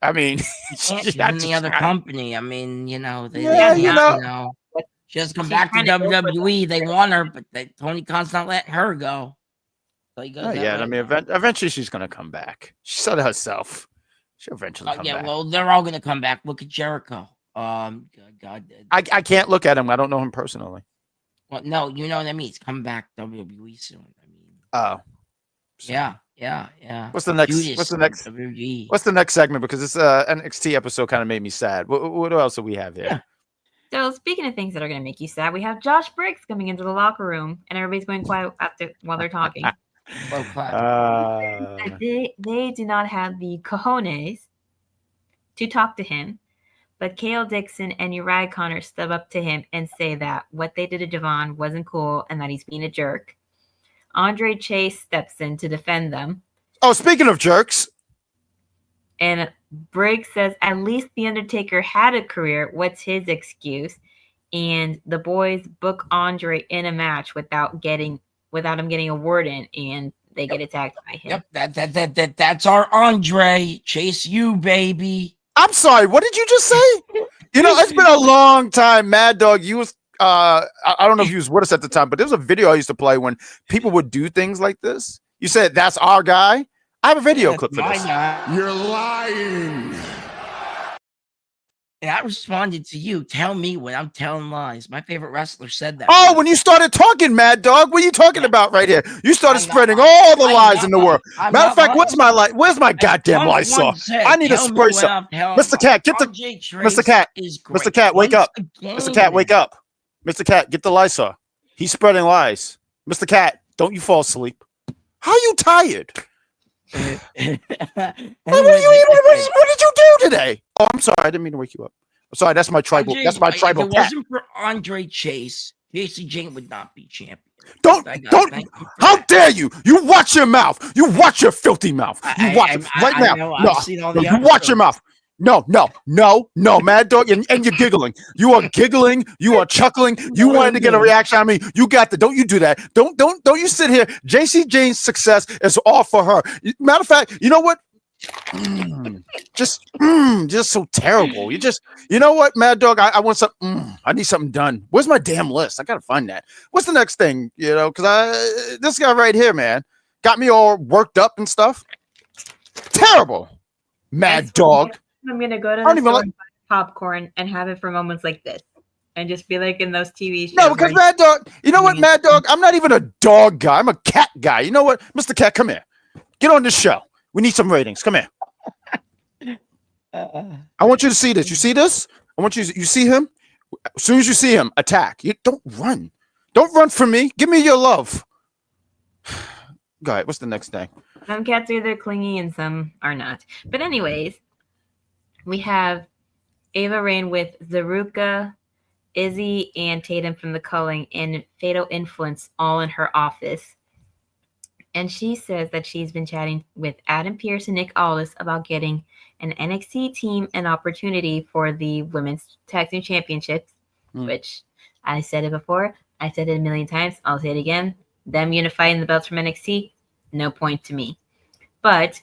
I mean, she's in the other company. I mean, you know, they she has to come back to WWE. They want her, but Tony Khan's not letting her go. So yeah, I mean, eventually she's gonna come back. She said it herself. She'll eventually come back. Well, they're all gonna come back. Look at Jericho. God. I can't look at him. I don't know him personally. Well, no, you know what I mean. He's coming back WWE soon. I mean, oh, yeah. What's the next? WWE. What's the next segment? Because this NXT episode kind of made me sad. What else do we have here? Yeah. So speaking of things that are going to make you sad, we have Josh Briggs coming into the locker room, and everybody's going quiet while they're talking. They do not have the cojones to talk to him, but Kale Dixon and Uriah Connor step up to him and say that what they did to Javon wasn't cool and that he's being a jerk. Andre Chase steps in to defend them. Oh, speaking of jerks. And Briggs says, at least The Undertaker had a career. What's his excuse? And the boys book Andre in a match without him getting a word in, and they get attacked by him. Yep, that's our Andre. Chase you, baby. I'm sorry, what did you just say? You know, it's been a long time. Mad Dog, you was I don't know if you was with us at the time, but there was a video I used to play when people would do things like this. You said that's our guy. I have a video clip for this. You're lying. And I responded to you. Tell me when I'm telling lies. My favorite wrestler said that. Oh, when you started talking, Mad Dog, what are you talking about right here? You started spreading all the lies in the world. Matter of fact, where's my light? Where's my goddamn Lysol? I need a spray some. Mr. Cat, get the Mr. Cat. Mr. Cat, wake up. Mr. Cat, wake up. Mr. Cat, get the Lysol. He's spreading lies. Mr. Cat, don't you fall asleep. How are you tired? What did you do today? Oh, I'm sorry. I didn't mean to wake you up. I'm sorry. That's my tribal. That's my tribal cat. If it wasn't for Andre Chase, JC Jane would not be champion. Don't. How dare you? You watch your mouth. You watch your filthy mouth. You watch it right now. You watch your mouth. No, Mad Dog, and you're giggling. You are giggling. You are chuckling. You wanted to get a reaction on me. You got that. Don't you do that. Don't you sit here. JC Jane's success is all for her. Matter of fact, you know what? Just so terrible. You know what, Mad Dog? I want something. I need something done. Where's my damn list? I gotta find that. What's the next thing? You know, because this guy right here, man, got me all worked up and stuff. Terrible, Mad Dog. I'm gonna go to the store and buy popcorn and have it for moments like this, and just be like in those TV shows. No, because Mad Dog. You know what, Mad Dog? I'm not even a dog guy. I'm a cat guy. You know what, Mr. Cat? Come here. Get on this show. We need some ratings. Come here. I want you to see this. You see this? I want you see him. As soon as you see him, attack. You don't run. Don't run from me. Give me your love. Go ahead. What's the next thing? Some cats are either clingy and some are not. But anyways, we have Ava Rain with Zaruka, Izzy, and Tatum from The Culling and Fatal Influence all in her office. And she says that she's been chatting with Adam Pearce and Nick Aldis about getting an NXT team an opportunity for the Women's Tag Team Championships, which I said it before. I said it a million times. I'll say it again. Them unifying the belts from NXT, no point to me. But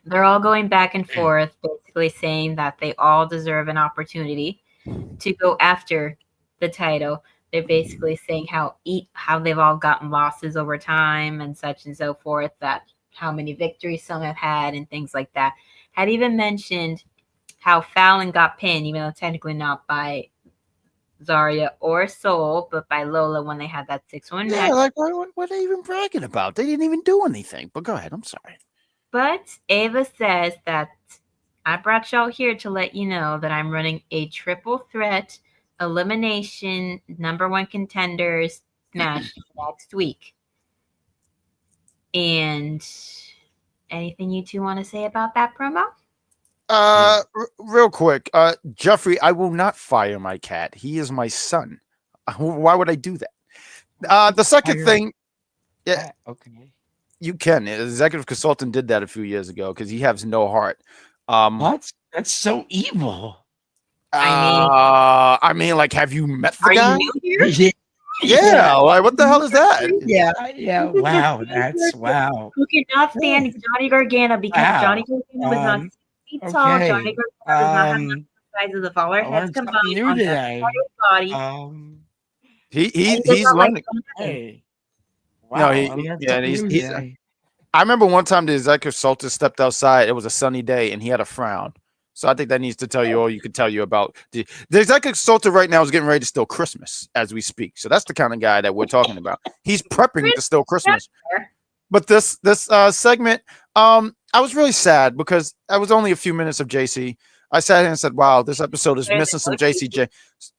they're all going back and forth, basically saying that they all deserve an opportunity to go after the title. They're basically saying how they've all gotten losses over time and such and so forth, that how many victories some have had and things like that. Had even mentioned how Fallon got pinned, even though technically not by Zarya or Soul, but by Lola when they had that 6-1 Yeah, match. like what are they even bragging about? They didn't even do anything. But go ahead. I'm sorry. But Ava says that I brought y'all here to let you know that I'm running a triple threat elimination #1 contenders match next week. And anything you two want to say about that promo? Real quick, Jeffrey, I will not fire my cat. He is my son. Why would I do that? The second thing, yeah, Okay. you can. The executive consultant did that a few years ago because he has no heart. What? That's so evil. I mean, like, have you met the Are guy? you new here? Yeah, like, what the hell is that? Yeah. Wow. That's wow. Who cannot stand Johnny Gargano because Wow. Johnny Gargano was not 6 feet tall. Okay. Johnny Gargano does not have the size of the Fowler I heads learned something combined new on today. every body. He's not like learning. Hey. No, Wow. he I learned yeah, and something new he's. today. I remember one time the executive consultant stepped outside. It was a sunny day, and he had a frown. So I think that needs to tell you all you can tell you about the executive consultant right now is getting ready to steal Christmas as we speak. So that's the kind of guy that we're talking about. He's prepping to steal Christmas. But this segment, I was really sad because I was only a few minutes of JC. I sat here and said, "Wow, this episode is missing some JCJ."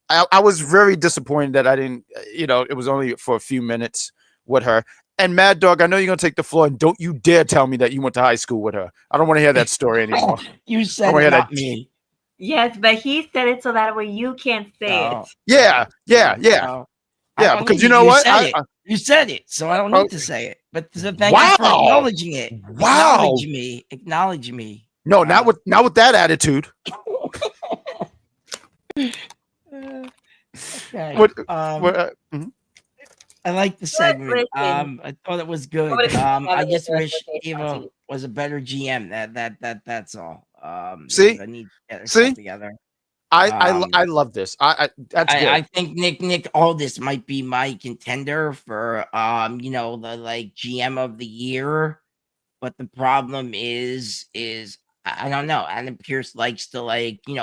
I was very disappointed that I didn't. It was only for a few minutes with her. And Mad Dog, I know you're gonna take the floor, and don't you dare tell me that you went to high school with her. I don't want to hear that story anymore. You said it, not me. Yes, but he said it so that way you can't say it. Yeah, because you know what? You said it, so I don't need to say it. But thank you for acknowledging it. Wow. Acknowledge me. No, not with that attitude. Okay. Mhm. I like the segment. Listen. I thought it was good. I just wish Eva was a better GM. That's all. See? I need to get herself together. I love this. That's good. I think Nick Aldis might be my contender for the GM of the year. But the problem is I don't know. Adam Pearce likes to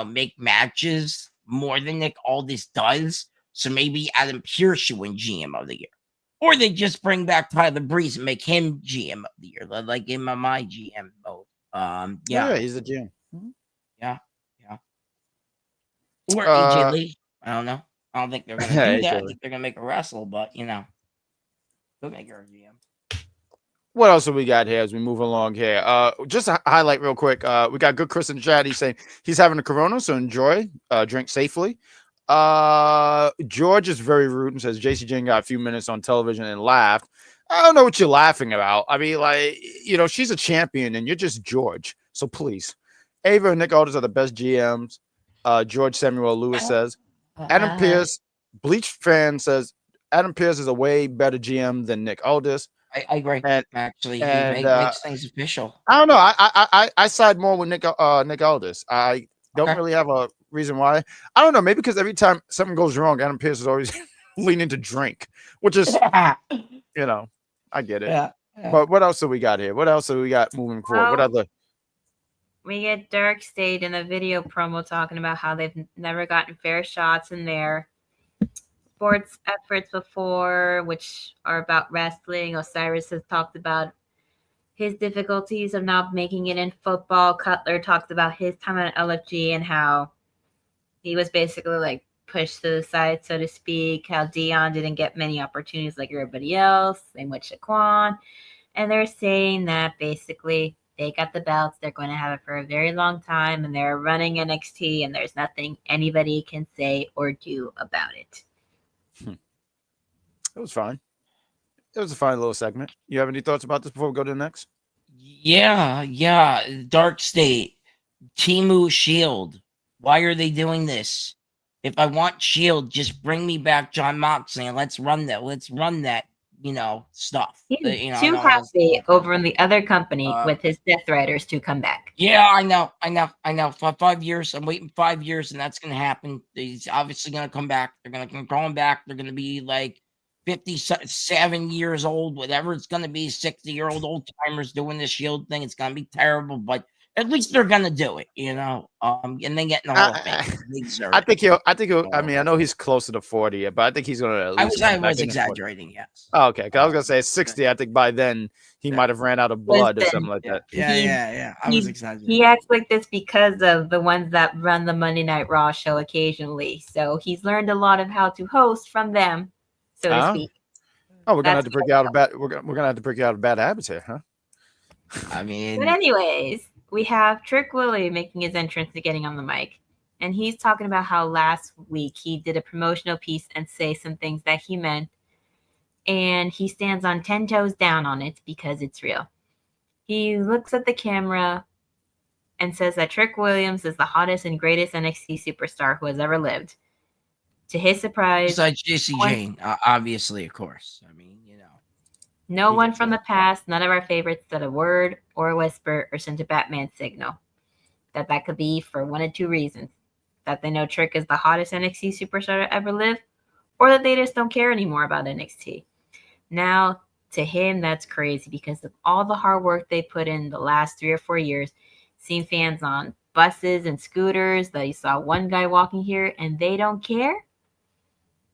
make matches more than Nick Aldis does. So maybe Adam Pearce should win GM of the year. Or they just bring back Tyler Breeze and make him GM of the year. Like in my GM mode. Yeah, he's the GM. Yeah. Or AJ Lee. I don't know. I don't think they're gonna do that. I think they're gonna make a wrestle, but they'll make her a GM. What else have we got here as we move along here? Just to highlight real quick. We got Good Chris in the chat. He's saying he's having a Corona, so enjoy. Drink safely. George is very rude and says JC Jane got a few minutes on television and laughed. I don't know what you're laughing about. I mean, she's a champion and you're just George. So please. Ava and Nick Aldis are the best GMs. George Samuel Lewis says. Adam Pearce, Bleach fan says Adam Pearce is a way better GM than Nick Aldis. I agree. Actually, he makes things official. I don't know. I side more with Nick Aldis. I don't really have a reason why. I don't know. Maybe because every time something goes wrong, Adam Pearce is always leaning to drink, which is, I get it. Yeah. But what else do we got here? What else do we got moving forward? What other? We get Dark State in a video promo talking about how they've never gotten fair shots in their sports efforts before, which are about wrestling. Osiris has talked about his difficulties of not making it in football. Cutler talks about his time at LFG and how he was basically pushed to the side, so to speak. How Dion didn't get many opportunities like everybody else. Same with Shaquan. And they're saying that basically they got the belts. They're going to have it for a very long time, and they're running NXT, and there's nothing anybody can say or do about it. It was fine. It was a fine little segment. You have any thoughts about this before we go to the next? Yeah. Dark State, Timu Shield. Why are they doing this? If I want Shield, just bring me back John Moxley and let's run that. Stuff. He's too happy over in the other company with his Death Riders to come back. Yeah, I know. For 5 years, I'm waiting 5 years, and that's going to happen. He's obviously going to come back. They're going to call him back. They're going to be 57 years old, whatever it's going to be, 60-year-old old timers doing the Shield thing. It's going to be terrible, but At least they're gonna do it, and then get in the Hall of Fame. They deserve I it. think he'll. I think he'll. I mean, I know he's closer to 40, but I think he's gonna at least. I come back was in the 40. exaggerating, yes. Oh, okay, because I was gonna say 60. I think by then he might have ran out of blood or Listen, something like that. Yeah. I was exaggerating. He acts like this because of the ones that run the Monday Night Raw show occasionally. So he's learned a lot of how to host from them, so to speak. Oh, we're gonna have That's to break you out of bad. We're gonna have to break you out of bad habits here, huh? I mean, But anyways, we have Trick Willie making his entrance to getting on the mic. And he's talking about how last week he did a promotional piece and say some things that he meant. And he stands on 10 toes down on it because it's real. He looks at the camera and says that Trick Williams is the hottest and greatest NXT superstar who has ever lived. To his surprise, besides JC Jane, obviously, of course. I mean, no he one gets from it. the past, none of our favorites said a word or a whisper or sent a Batman signal. That could be for one of two reasons. That they know Trick is the hottest NXT superstar to ever live, or that they just don't care anymore about NXT. Now, to him, that's crazy because of all the hard work they put in the last 3 or 4 years, seeing fans on buses and scooters, that you saw one guy walking here and they don't care.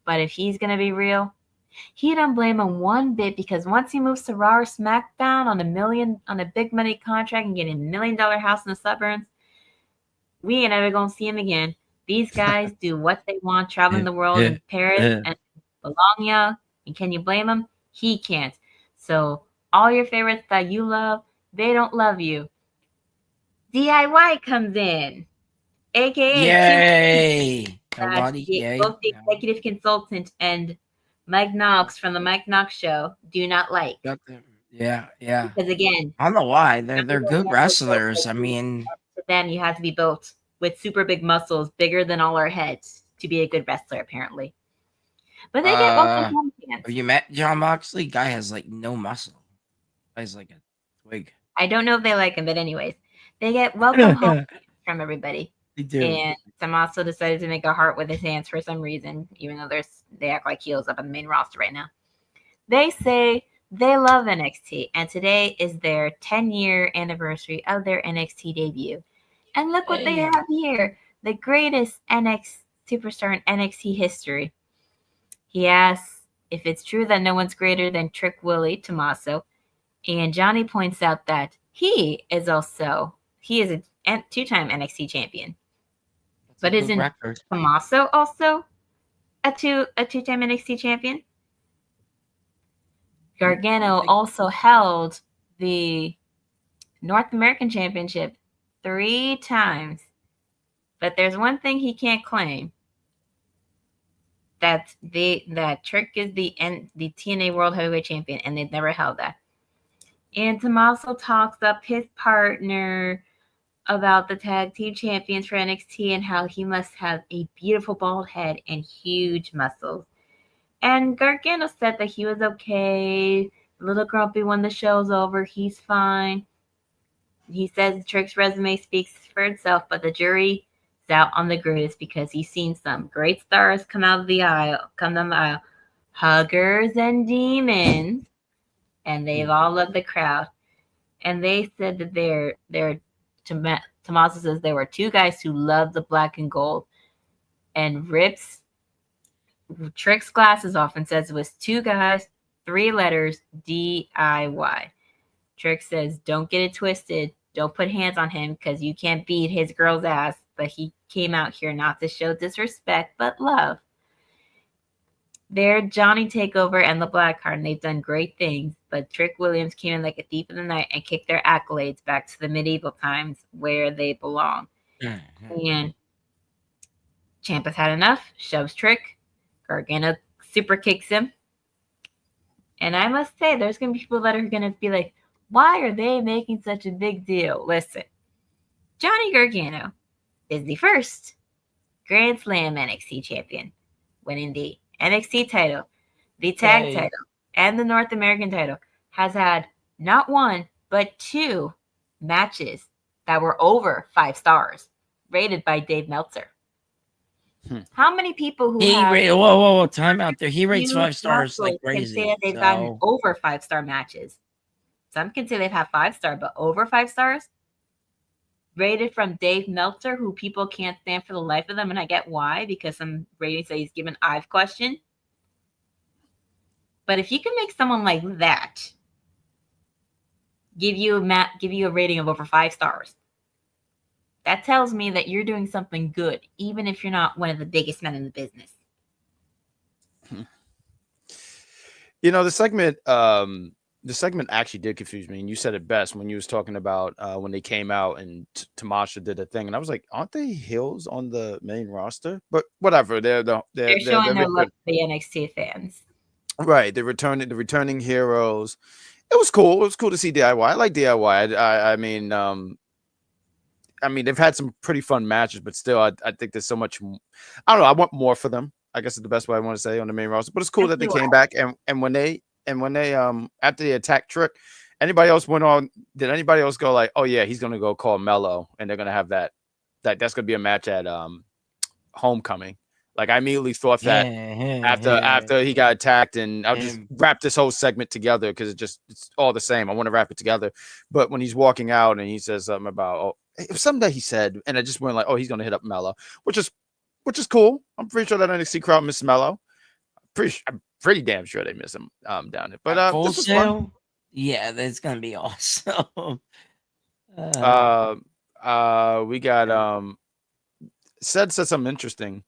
But if he's going to be real, he don't blame him one bit because once he moves to Raw or SmackDown on a big money contract and getting $1 million house in the suburbs, we ain't ever going to see him again. These guys do what they want, traveling the world in Paris and Bologna. And can you blame them? He can't. So all your favorites that you love, they don't love you. DIY comes in, aka Yay! Nobody, yay! both the executive consultant and Mike Knox from the Mike Knox Show do not like. Yeah. Because again, I don't know why they're good wrestlers. I mean, to them you have to be built with super big muscles, bigger than all our heads, to be a good wrestler, apparently. But they get welcome home fans. Have you met John Moxley? Guy has like no muscle. Guy's like a twig. I don't know if they like him, but anyways, they get welcome home from everybody. They do. And Tommaso decided to make a heart with his hands for some reason, even though they act like heels up on the main roster right now. They say they love NXT, and today is their 10-year anniversary of their NXT debut. And look what they have here. The greatest NXT superstar in NXT history. He asks if it's true that no one's greater than Trick Willie, Tommaso. And Johnny points out that he is a 2-time NXT champion. But isn't Tommaso also a two-time NXT champion? Gargano also held the North American Championship 3 times. But there's one thing he can't claim. That Trick is the TNA World Heavyweight Champion, and they've never held that. And Tommaso talks up his partner about the tag team champions for NXT and how he must have a beautiful bald head and huge muscles. And Gargano said that he was okay. A little grumpy when the show's over. He's fine. He says Trick's resume speaks for itself, but the jury is out on the greatest because he's seen some great stars come down the aisle, huggers and demons, and they've all loved the crowd. And they said that Tommaso says there were 2 guys who loved the black and gold, and rips Trick's glasses off and says it was 2 guys, 3 letters, DIY. Trick says, don't get it twisted. Don't put hands on him because you can't beat his girl's ass. But he came out here not to show disrespect, but love. They're Johnny Takeover and the Black Card, and they've done great things. But Trick Williams came in like a thief in the night and kicked their accolades back to the medieval times where they belong. And Ciampa's had enough, shoves Trick. Gargano super kicks him. And I must say, there's going to be people that are going to be like, why are they making such a big deal? Listen, Johnny Gargano is the first Grand Slam NXT champion, winning the NXT title, the tag title, and the North American title. Has had not 1, but 2 matches that were over 5 stars, rated by Dave Meltzer. How many people who whoa, time out there. He rates 5 stars like crazy. Can say that they've gotten over 5-star matches. Some can say they've had 5-star, but over 5 stars? rated from Dave Meltzer, who people can't stand for the life of them, and I get why, because some ratings say he's given I've questioned. But if you can make someone like that give you a rating of over 5 stars, that tells me that you're doing something good, even if you're not one of the biggest men in the business. You know, the segment actually did confuse me, and you said it best when you was talking about when they came out and Tamasha did a thing, and I was like, aren't they heels on the main roster? But whatever, they're Showing their love to the NXT fans. Right, the returning heroes. It was cool. It was cool to see DIY. I like DIY. I mean, they've had some pretty fun matches, but still, I think there's so much. I don't know. I want more for them. I guess is the best way I want to say on the main roster. But it's cool that they came back and when they after they attacked Trick, anybody else went on? Did anybody else go like, oh yeah, he's gonna go call Mello and they're gonna have that's gonna be a match at Homecoming? Like I immediately thought that after he got attacked, and I'll just wrap this whole segment together because it's all the same. I want to wrap it together. But when he's walking out and he says something about it was something that he said, and I just went like, oh, he's gonna hit up Mello, which is cool. I'm pretty sure that NXT crowd missed Mello. I'm pretty damn sure they miss him down there. But Full this was Sail? fun. Yeah, that's gonna be awesome. We got said something interesting.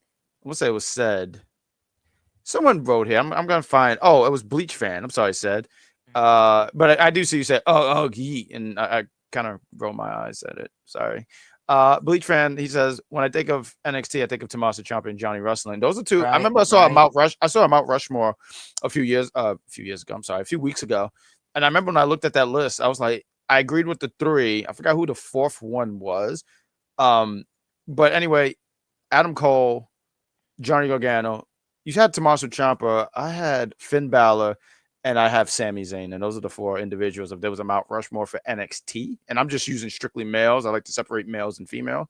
I would say it was said. Someone wrote here. I'm gonna find. Oh, it was Bleach fan. I'm sorry, said. But I do see you said, oh, yeet, and I kind of rolled my eyes at it. Sorry. Bleach fan. He says, when I think of NXT, I think of Tommaso Ciampa and Johnny Wrestling. Those are two. I remember I saw a Mount Rushmore a few weeks ago, and I remember when I looked at that list, I was like, I agreed with the 3. I forgot who the 4th one was. But anyway, Adam Cole, Johnny Gargano. You had Tommaso Ciampa. I had Finn Balor, and I have Sami Zayn, and those are the 4 individuals. If there was a Mount Rushmore for NXT, and I'm just using strictly males. I like to separate males and female.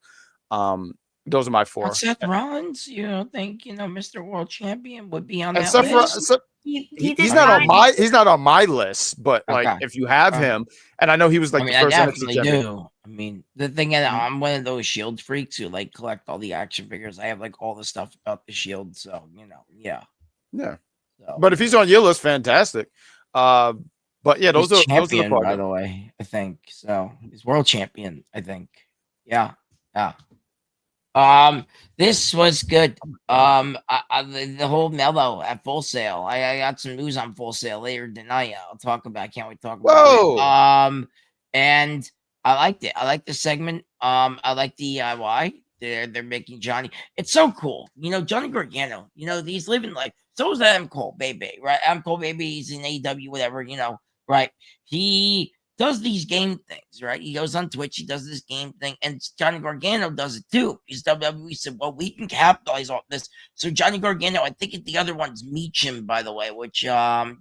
Those are my 4. Seth Rollins, you don't think Mr. World Champion would be on that list? He's not on my list, but like if you have him, and I know he was like the first NXT champion. Do. I mean, the thing is, I'm one of those Shield freaks who like collect all the action figures. I have like all the stuff about the Shield, so yeah. So, but if he's on your list, fantastic. But yeah, those are champion, by the way. I think so. He's world champion. I think. Yeah. This was good. The whole Mello at Full Sail. I got some news on Full Sail later tonight. I'll talk about. I can't wait to talk about it. And I liked it. I like the segment. I like the DIY. They're making Johnny. It's so cool. Johnny Gargano. He's living life. So is Adam Cole, baby. Right? Adam Cole, baby. He's in AEW, whatever. Right? He does these game things, right? He goes on Twitch, he does this game thing, and Johnny Gargano does it too. He's WWE said, well, we can capitalize on this. So Johnny Gargano, I think the other one's Meacham, by the way, which I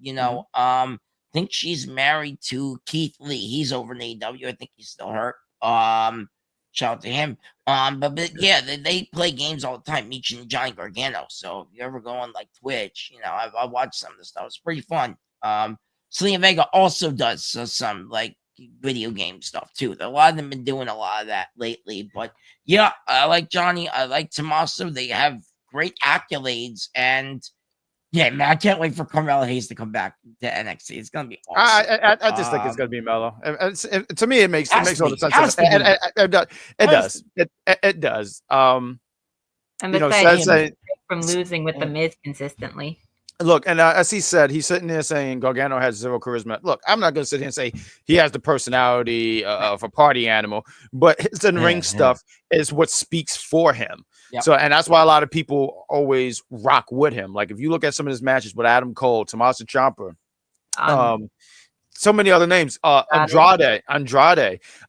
think she's married to Keith Lee. He's over in AEW. I think he's still hurt. Shout out to him. But yeah, they play games all the time, Meacham and Johnny Gargano. So if you ever go on like Twitch, I watched some of the stuff. It's pretty fun. Selena Vega also does some like video game stuff too. A lot of them been doing a lot of that lately. But yeah, I like Johnny. I like Tommaso. They have great accolades, and yeah, man, I can't wait for Carmelo Hayes to come back to NXT. It's gonna be awesome. I just think it's gonna be Mello. To me, it makes all the sense. It does. And besides from losing with the Miz consistently. Look, and as he said, he's sitting there saying Gargano has 0 charisma. Look, I'm not going to sit here and say he has the personality of a party animal, but his in-ring stuff is what speaks for him. Yep. So, and that's why a lot of people always rock with him. Like if you look at some of his matches with Adam Cole, Tommaso Ciampa, so many other names, Andrade.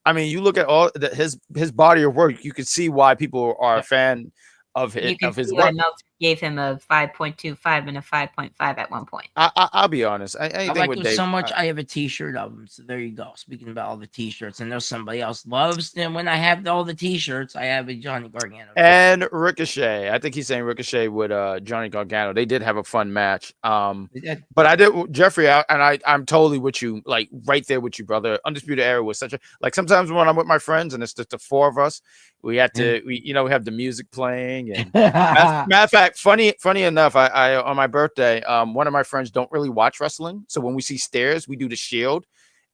I mean, you look at all his body of work, you can see why people are a fan of his work. gave him a 5.25 and a 5.5 at one point. I'll be honest. I Anything like with him Dave, so much. I have a T-shirt of him. So there you go. Speaking about all the T-shirts, and there's somebody else loves them. When I have all the T-shirts, I have a Johnny Gargano. and Ricochet. I think he's saying Ricochet with Johnny Gargano. They did have a fun match. But I did Jeffrey, I'm totally with you, like right there with you, brother. Undisputed Era was such a like. Sometimes when I'm with my friends and it's just the four of us, we have to we have the music playing. And matter of fact, funny enough, I on my birthday, one of my friends don't really watch wrestling, so when we see stairs, we do the Shield.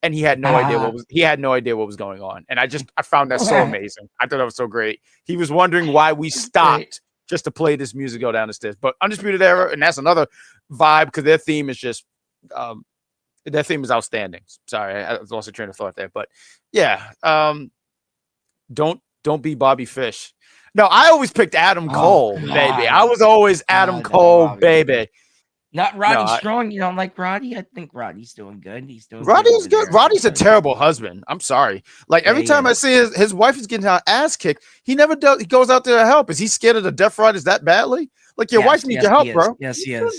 And he had no idea what was going on. And I found that so amazing. I thought that was so great. He was wondering why we stopped just to play this music go down the stairs. But Undisputed Era, and that's another vibe because their theme is just their theme is outstanding. Sorry, I lost a train of thought there. But yeah, don't be Bobby Fish. No, I always picked Adam Cole, baby. I was always Adam Cole, baby. Not Roddy Strong. You don't like Roddy? I think Roddy's doing good. Roddy's good. Roddy's a terrible husband. I'm sorry. Like every time I see his wife is getting her ass kicked, he never does. He goes out there to help. Is he scared of the Death Riders that badly? Like your wife needs your help, bro. Yes, he is.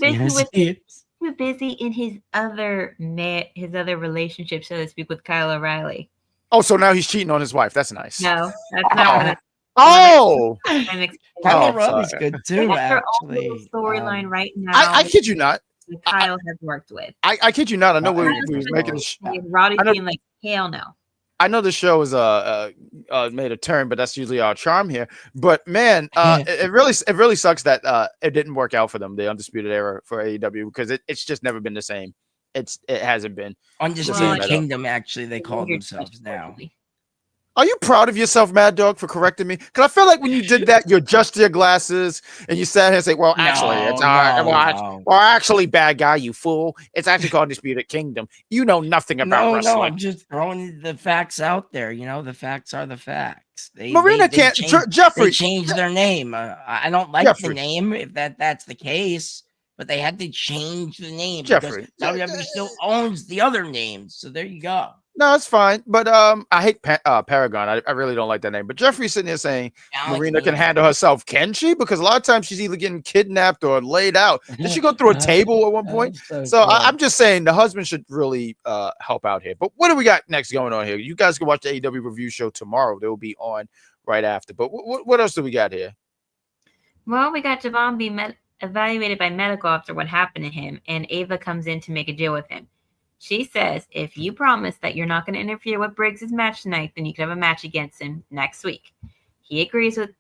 Too busy in his other relationship, so to speak, with Kyle O'Reilly. Oh, so now he's cheating on his wife. That's nice. No, that's not what Oh, Kyle O'Reilly's good too. Actually, storyline right now. I kid you not. Kyle has worked with. I kid you not. I know we're making Roddy being like, hell no. I know the show is made a turn, but that's usually our charm here. But man, it really sucks that it didn't work out for them, the Undisputed Era for AEW, because it's just never been the same. It hasn't been. Undisputed Kingdom, actually, they call themselves now. Are you proud of yourself, Mad Dog, for correcting me? Because I feel like when you did that, you adjusted your glasses and you sat here and say, "Well, actually, actually, bad guy, you fool. It's actually called Disputed Kingdom. You know nothing about wrestling." No, I'm just throwing the facts out there. You know, the facts are the facts. Jeffrey changed their name. I don't like the name if that's the case, but they had to change the name because WWE still owns the other names. So there you go. No, it's fine. But I hate Paragon. I really don't like that name. But Jeffrey's sitting there saying Marina can handle herself. Can she? Because a lot of times she's either getting kidnapped or laid out. Did she go through a table at one point? So I'm just saying the husband should really help out here. But what do we got next going on here? You guys can watch the AEW review show tomorrow. They will be on right after. But what else do we got here? Well, we got Javon being evaluated by medical officer what happened to him, and Ava comes in to make a deal with him. She says, if you promise that you're not going to interfere with Briggs' match tonight, then you can have a match against him next week. He agrees with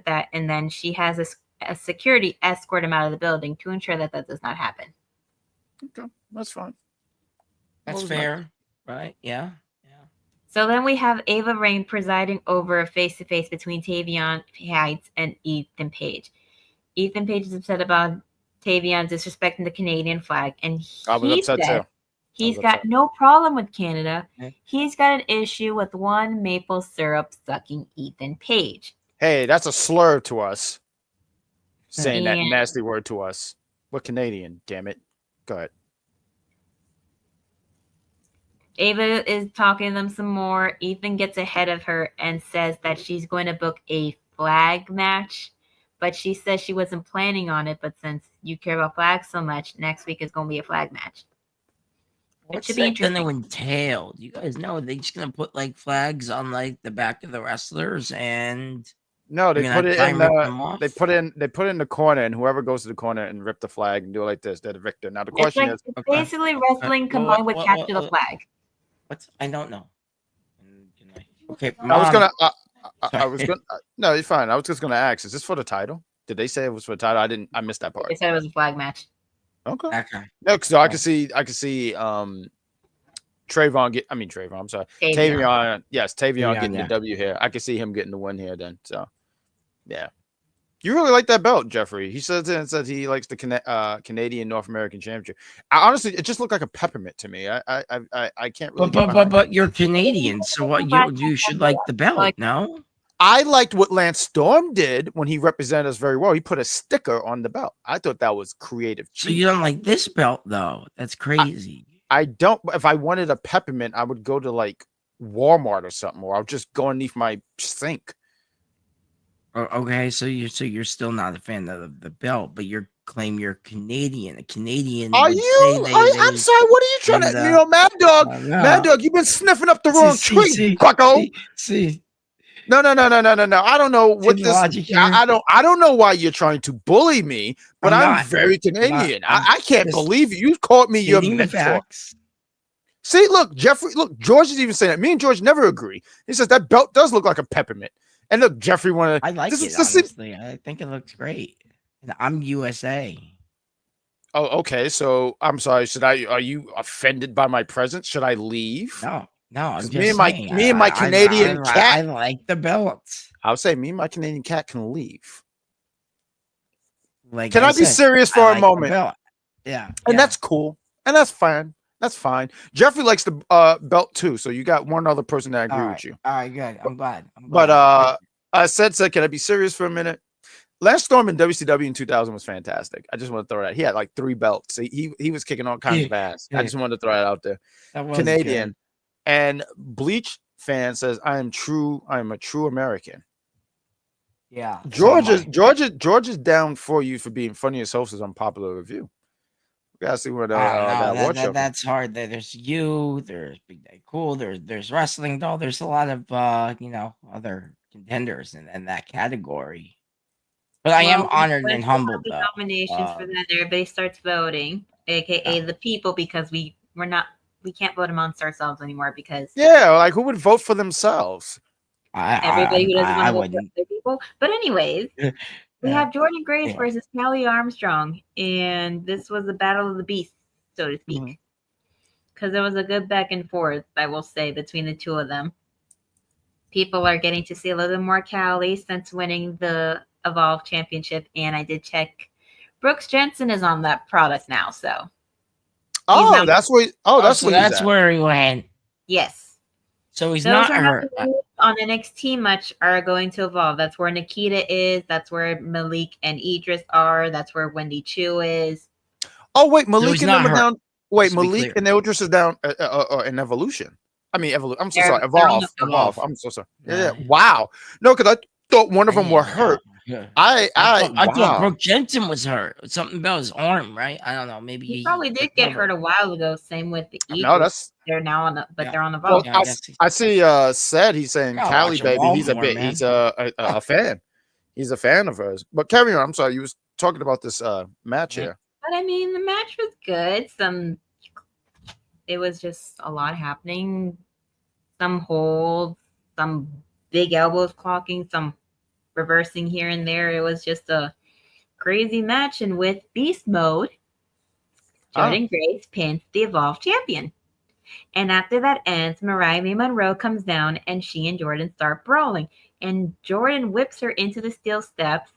that, and then she has a security escort him out of the building to ensure that does not happen. Okay, that's fine. That's fair, right? Yeah. So then we have Ava Rain presiding over a face-to-face between Tavion Heights and Ethan Page. Ethan Page is upset about Tavion disrespecting the Canadian flag, and I was upset too. He's got no problem with Canada. He's got an issue with one maple syrup sucking Ethan Page. Hey, that's a slur to us. Saying that nasty word to us. We're Canadian, damn it. Go ahead. Ava is talking to them some more. Ethan gets ahead of her and says that she's going to book a flag match. But she says she wasn't planning on it. But since you care about flags so much, next week is going to be a flag match. What's that going to entail? You guys know they're just going to put like flags on like the back of the wrestlers and no, they put it in they put it in the corner, and whoever goes to the corner and rip the flag and do it like this, they're the victor. Now the question is basically wrestling combined with capture the flag. I don't know. Okay, I was gonna no, it's fine. I was just gonna ask, is this for the title? Did they say it was for the title? I missed that part. They said it was a flag match. Okay. No, so I can see Trayvon. I'm sorry. Tavion. Yes, Tavion getting the W here. I can see him getting the win here then. So yeah. You really like that belt, Jeffrey. He says he likes the Canadian North American Championship. Honestly, it just looked like a peppermint to me. I can't really but you're Canadian, so what you should like the belt, no? I liked what Lance Storm did when he represented us very well. He put a sticker on the belt. I thought that was creative. So you don't like this belt, though? That's crazy. I don't. If I wanted a peppermint, I would go to like Walmart or something, or I'll just go underneath my sink. Okay, so you're still not a fan of the belt, but you claim you're Canadian. A Canadian Are would say you? I'm sorry. What are you trying to? Mad Dog, Mad no. Dog, you've been sniffing up the wrong tree, See, Bucko. see, No. I don't know see what the this. logic here? I don't know why you're trying to bully me, but I'm I'm not. very Canadian. I'm I can't just believe you called me your stating the mentor. facts. See, look, Jeffrey, look, George is even saying that. Me and George never agree. He says that belt does look like a peppermint. And look, Jeffrey wanted. I like it, honestly. I think it looks great. And I'm USA. Oh, okay. So I'm sorry. Are you offended by my presence? Should I leave? No, I'm just me and saying. my Canadian cat. I like the belt. I would say me and my Canadian cat can leave. Like Can I be serious for a moment? Yeah. And that's cool. And that's fine. That's fine. Jeffrey likes the belt too. So you got one other person that agree with you. All right, good. I'm glad. But I said, can I be serious for a minute? Last Storm in WCW in 2000 was fantastic. I just want to throw that. He had like 3 belts. He was kicking all kinds of ass. I just wanted to throw that out there. That was Canadian. good. And Bleach fan says, I am a true American. Yeah. George is down for you for being funniest host is unpopular review. We gotta see what that's hard. There's you, there's Big Day Cool, there's wrestling though. There's a lot of other contenders in that category. But I am honored and humbled though. Nominations for that. Everybody starts voting, aka the people, because we can't vote amongst ourselves anymore because like who would vote for themselves? Everybody who doesn't want to vote for other people. But anyways. We have Jordan Grace versus Kelly Armstrong, and this was the battle of the beasts, so to speak. Because there was a good back and forth, I will say, between the two of them. People are getting to see a little bit more Kelly since winning the Evolve Championship, and I did check. Brooks Jensen is on that product now, so. That's where he went. Yes. So he's not hurt. On NXT much are going to Evolve. That's where Nikita is. That's where Malik and Idris are. That's where Wendy Chu is. Oh wait, Malik and them are down. Wait, Malik and Idris is down in Evolution. I mean, I'm so sorry. Evolve. I'm so sorry. Yeah. Wow. No, because I thought one of them were hurt. Yeah. I thought Brooke Jensen was hurt. Something about his arm, right? I don't know. Maybe he probably did get hurt a while ago. Same with the Eagles. No, they're now on the, but they're on the vote. Well, I see. He's saying Cali, baby. He's a fan. He's a fan of hers. But carry on. I'm sorry. You was talking about this match here. But I mean, the match was good. It was just a lot happening. Some holds, some big elbows clocking, some reversing here and there. It was just a crazy match. And with Beast Mode, Jordan Grace pins the Evolve champion. And after that ends, Mariah May Monroe comes down and she and Jordan start brawling. And Jordan whips her into the steel steps,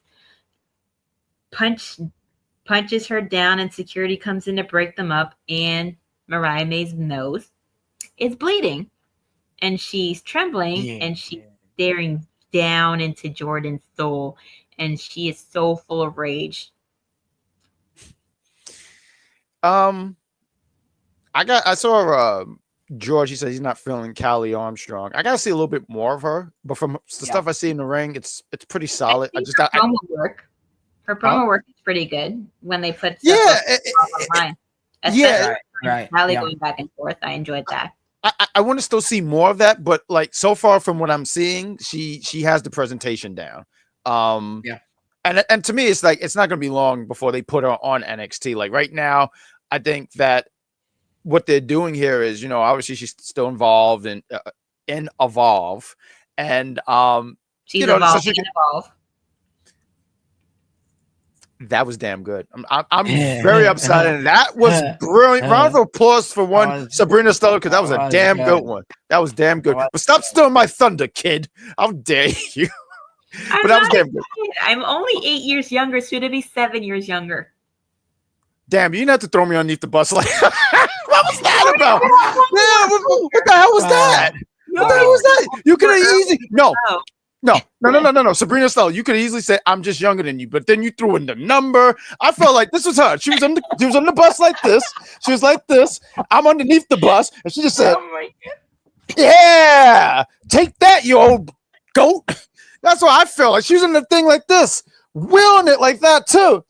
punches her down, and security comes in to break them up. And Mariah May's nose is bleeding. And she's trembling and she's staring down into Jordan's soul, and she is so full of rage. I saw George. He says he's not feeling Kelly Armstrong. I gotta see a little bit more of her, but from the stuff I see in the ring, it's pretty solid. Her promo work is pretty good when they put stuff online. Right. Kelly going back and forth. I enjoyed that. I want to still see more of that, but like so far from what I'm seeing, she has the presentation down. And to me, it's like it's not going to be long before they put her on NXT. Like right now, I think that what they're doing here is, obviously she's still involved in Evolve, and she's involved in Evolve. That was damn good. I'm very upset, and that was brilliant. Round of applause for Sabrina Estella, because that was a damn good one. That was damn good. But stop stealing my thunder, kid. How dare you? But that was damn good. I'm only 8 years younger, soon to be 7 years younger. Damn, you didn't have to throw me underneath the bus like what was that about? What the hell was that? What the hell was that? You could have easily No, Sabrina Estella, you could easily say I'm just younger than you, but then you threw in the number. I felt like this was her. She was on the bus like this. She was like this. I'm underneath the bus, and she just said, "Yeah, take that, you old goat." That's what I felt like. She was in the thing like this, wheeling it like that too.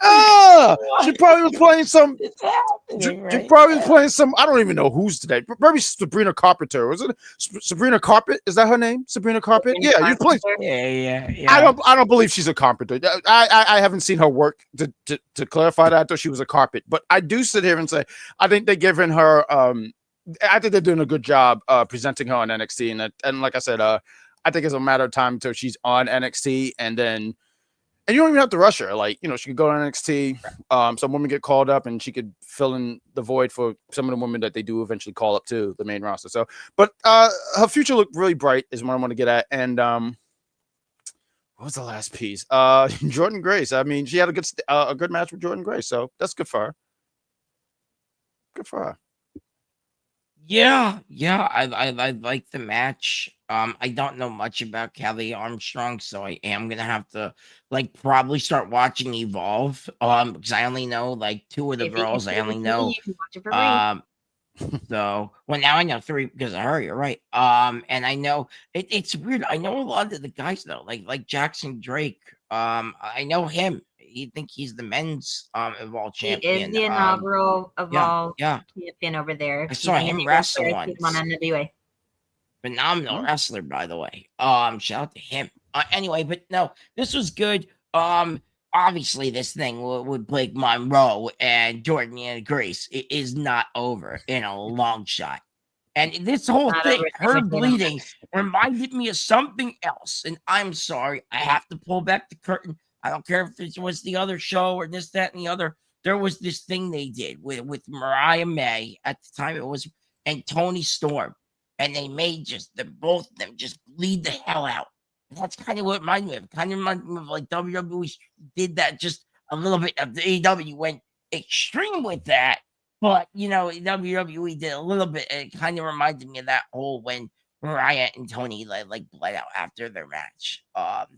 She probably was playing some. It's happening, She right? probably was playing some. I don't even know who's today. Maybe Sabrina Carpenter. Was it Sabrina Carpet? Is that her name? Sabrina Carpet? Yeah, you playing. Yeah. I don't believe she's a carpenter. I haven't seen her work to clarify that. I thought she was a carpet, but I do sit here and say I think they're giving her. I think they're doing a good job presenting her on NXT, and like I said, I think it's a matter of time until she's on NXT, and you don't even have to rush her. Like, you know, she could go to NXT. Some women get called up, and she could fill in the void for some of the women that they do eventually call up to the main roster. So, but her future looked really bright, is what I want to get at. And what was the last piece? Jordan Grace. I mean, she had a good match with Jordan Grace, so that's good for her. Good for her. Yeah, I like the match. I don't know much about Kelly Armstrong, so I am gonna have to probably start watching Evolve. Because I only know like two of the girls. I only know. You can watch it for free. So now I know three because of her. You're right. And I know it's weird. I know a lot of the guys though, like Jackson Drake. I know him. You think he's the men's Evolve champion? He is the inaugural Evolve champion over there. I saw him wrestle once. On NWA. Phenomenal wrestler, by the way. Shout out to him. Anyway, but no, this was good. Obviously, this thing with Blake Monroe and Jordan Grace is not over in a long shot. And this whole thing, her bleeding, reminded me of something else. And I'm sorry, I have to pull back the curtain. I don't care if it was the other show or this, that, and the other. There was this thing they did with Mariah May at the time. It was and Tony Storm. And they made both of them just bleed the hell out. That's kind of what it reminded me of. Kind of reminded me of like WWE did that just a little bit. Of the AEW went extreme with that. But, you know, WWE did a little bit. It kind of reminded me of that whole when Mariah and Tony like bled out after their match.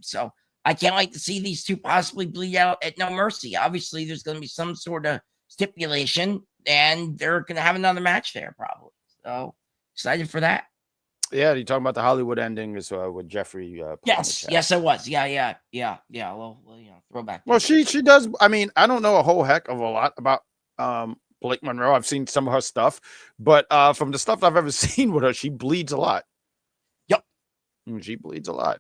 So I can't wait to see these two possibly bleed out at No Mercy. Obviously, there's going to be some sort of stipulation, and they're going to have another match there probably. So excited for that. Yeah, you talking about the Hollywood ending is with Jeffrey? Yes, it was. Yeah. Well, you know, throwback. Well, she does. I mean, I don't know a whole heck of a lot about Blake Monroe. I've seen some of her stuff, but from the stuff I've ever seen with her, she bleeds a lot. Yep, she bleeds a lot.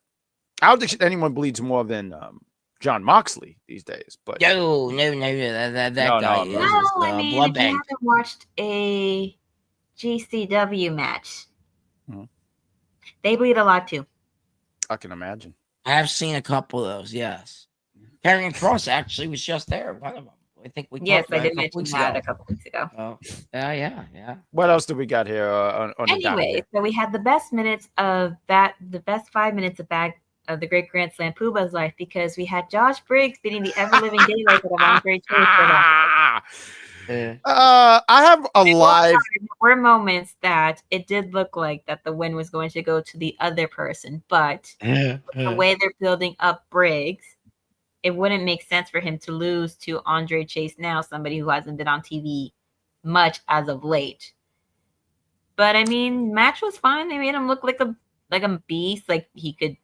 I don't think anyone bleeds more than John Moxley these days. But no, that guy is I mean, blood if bank. you haven't watched a GCW match, they bleed a lot too. I can imagine. I have seen a couple of those. Yes, Karrion Kross actually was just there. One of them. I think we. Yes, I did mention that a couple weeks ago. Oh, yeah. What else do we got here on Anyway, so we had the best minutes of that. The best 5 minutes of the Great Grand Slam Puba's life, because we had Josh Briggs beating the ever living daylight out of Andre Chase. I have a live. There were moments that it did look like that the win was going to go to the other person, but the way they're building up Briggs, it wouldn't make sense for him to lose to Andre Chase now, somebody who hasn't been on TV much as of late. But I mean, match was fine. They made him look like a beast, like he could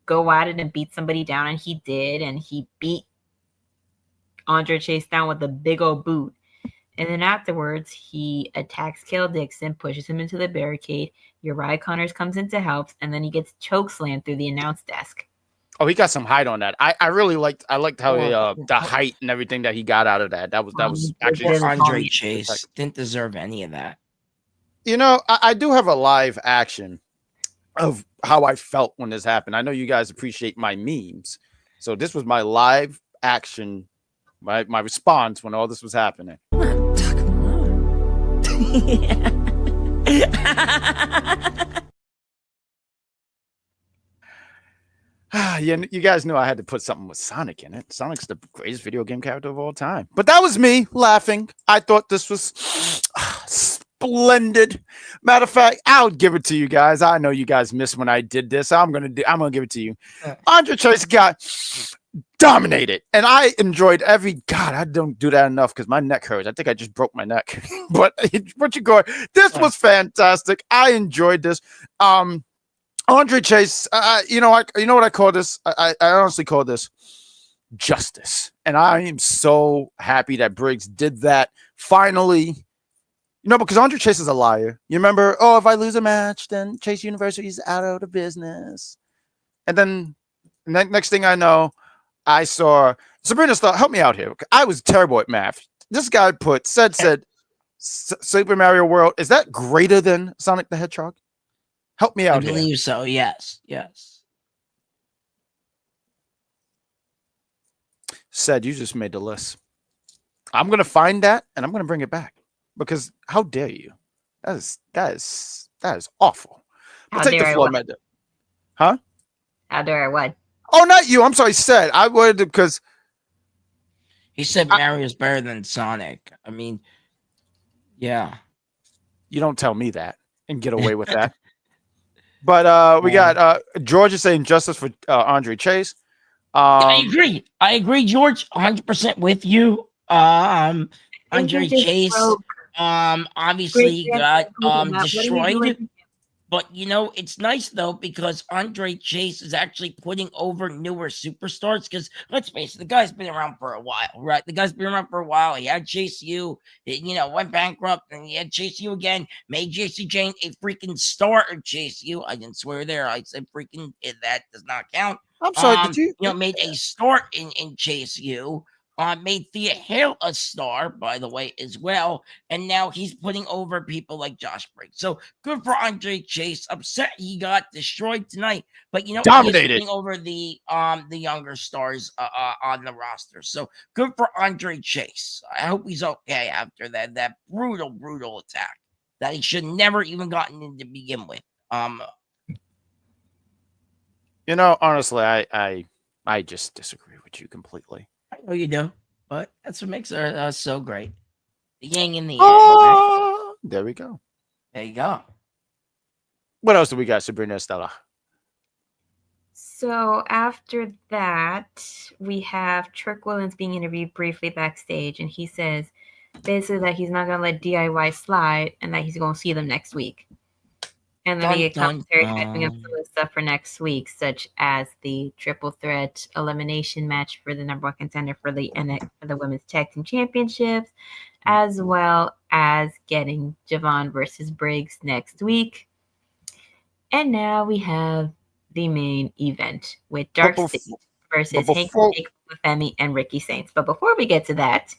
go at it and beat somebody down, and he did, and he beat Andre Chase down with a big old boot. And then afterwards, he attacks Cale Dixon, pushes him into the barricade. Uriah Connors comes in to help, and then he gets chokeslammed through the announce desk. Oh, he got some height on that. I really liked how the height and everything that he got out of that. That was actually Andre Chase didn't deserve any of that. You know, I do have a live action of how I felt when this happened. I know you guys appreciate my memes, so this was my live action, my response when all this was happening. Yeah, you guys know I had to put something with Sonic in it. Sonic's the greatest video game character of all time. But that was me laughing. I thought this was splendid. Matter of fact, I'll give it to you guys. I know you guys missed when I did this. I'm gonna give it to you. Andre Chase got dominated, and I enjoyed every. God, I don't do that enough because my neck hurts. I think I just broke my neck. But what you go? This was fantastic. I enjoyed this. Andre Chase, you know what I call this? I honestly call this justice, and I am so happy that Briggs did that finally. Because Andre Chase is a liar. You remember? Oh, if I lose a match, then Chase University is out of the business. And then next thing I know, I saw Sabrina Estella. Help me out here. I was terrible at math. This guy said Super Mario World. Is that greater than Sonic the Hedgehog? Help me I out here. believe so. Yes. Said you just made the list. I'm gonna find that and I'm gonna bring it back because how dare you? That is awful. We'll How take the dare I floor, what? Matt. Huh? How dare I what? Oh, not you. I'm sorry. Said I would because He said Mario's better than Sonic. I mean, yeah. you don't tell me that and get away with that. But we got George is saying justice for Andre Chase. I agree, George. 100% with you. Andre He just Chase, broke obviously Great got What are you destroyed. doing? But it's nice though because Andre Chase is actually putting over newer superstars. Because let's face it, the guy's been around for a while, right? The guy's been around for a while. He had Chase U, went bankrupt, and he had Chase U again. Made JC Jane a freaking star of Chase U. I didn't swear there. I said freaking that does not count. I'm sorry. Did you? Made a start in Chase U. Made Thea Hale a star, by the way, as well. And now he's putting over people like Josh Briggs. So good for Andre Chase. Upset he got destroyed tonight, but Dominated. He's putting over the younger stars on the roster. So good for Andre Chase. I hope he's okay after that brutal attack that he should never even gotten in to begin with. Honestly, I just disagree with you completely. I know you do, but that's what makes us so great. The yang and the yang. Right? There we go. There you go. What else do we got, Sabrina Estella? So after that, we have Trick Williams being interviewed briefly backstage, and he says basically that he's not going to let DIY slide and that he's going to see them next week. And then we get commentary hyping up some of the stuff for next week, such as the triple threat elimination match for the number one contender for the women's tag team championships, as well as getting Javon versus Briggs next week. And now we have the main event with Dark State versus Hank with Femi and Ricky Saints. But before we get to that,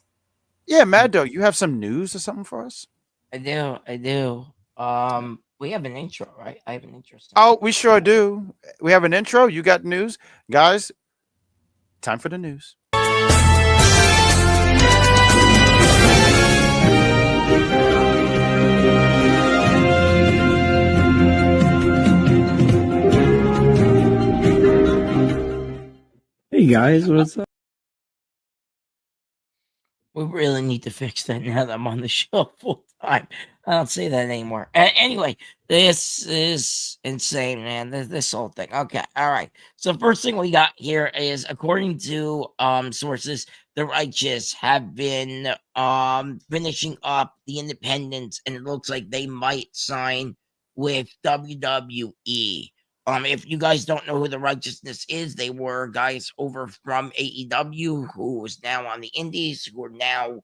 Maddog, you have some news or something for us? I do. We have an intro, right? I have an intro. Oh, we sure do. We have an intro. You got news, guys. Time for the news. Hey guys, what's up? We really need to fix that now that I'm on the show full time. I don't say that anymore. Anyway, this is insane, man. This whole thing. Okay, all right. So first thing we got here is, according to sources, the Righteous have been finishing up the independents, and it looks like they might sign with WWE. If you guys don't know who the Righteousness is, they were guys over from AEW who is now on the Indies, who are now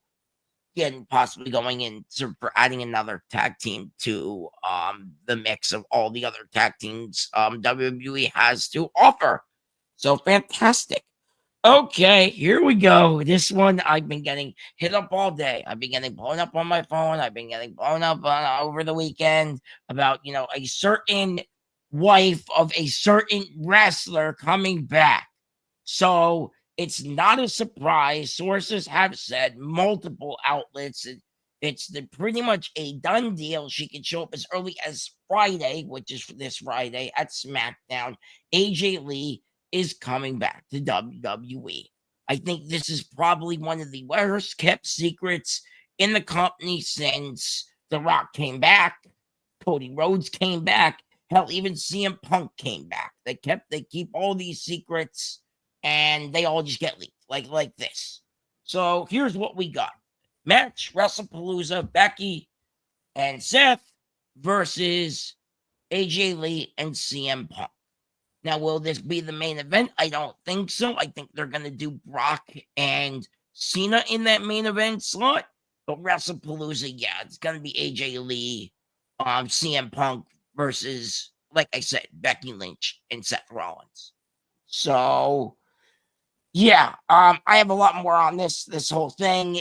possibly going in for adding another tag team to the mix of all the other tag teams WWE has to offer. So fantastic. Okay, here we go. This one I've been getting hit up all day. I've been getting blown up on my phone. I've been getting blown up over the weekend about a certain wife of a certain wrestler coming back. So it's not a surprise. Sources have said, multiple outlets, it's pretty much a done deal. She can show up as early as Friday, which is this Friday at SmackDown. AJ Lee is coming back to WWE. I think this is probably one of the worst kept secrets in the company since The Rock came back, Cody Rhodes came back. Hell, even CM Punk came back. They keep all these secrets, and they all just get leaked like this. So here's what we got: match WrestlePalooza, Becky and Seth versus AJ Lee, and CM Punk. Now, will this be the main event? I don't think so. I think they're going to do Brock and Cena in that main event slot. But WrestlePalooza, yeah, it's going to be AJ Lee, CM Punk versus, like I said, Becky Lynch and Seth Rollins. So, yeah, I have a lot more on this whole thing.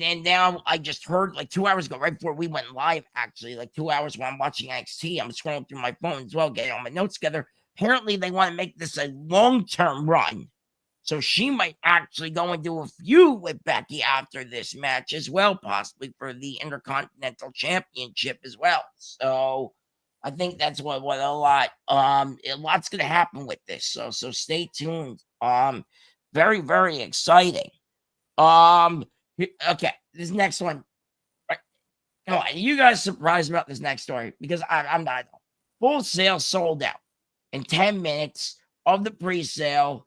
And now I just heard like 2 hours ago, right before we went live, actually, like 2 hours when I'm watching NXT, I'm scrolling through my phone as well, getting all my notes together. Apparently, they want to make this a long-term run. So she might actually go and do a feud with Becky after this match as well, possibly for the Intercontinental Championship as well. So I think that's what a lot's gonna happen with this. So stay tuned. Very, very exciting. Okay, this next one. Come on, are you guys surprised about this next story? Because I'm not. Full Sail sold out in 10 minutes of the pre-sale.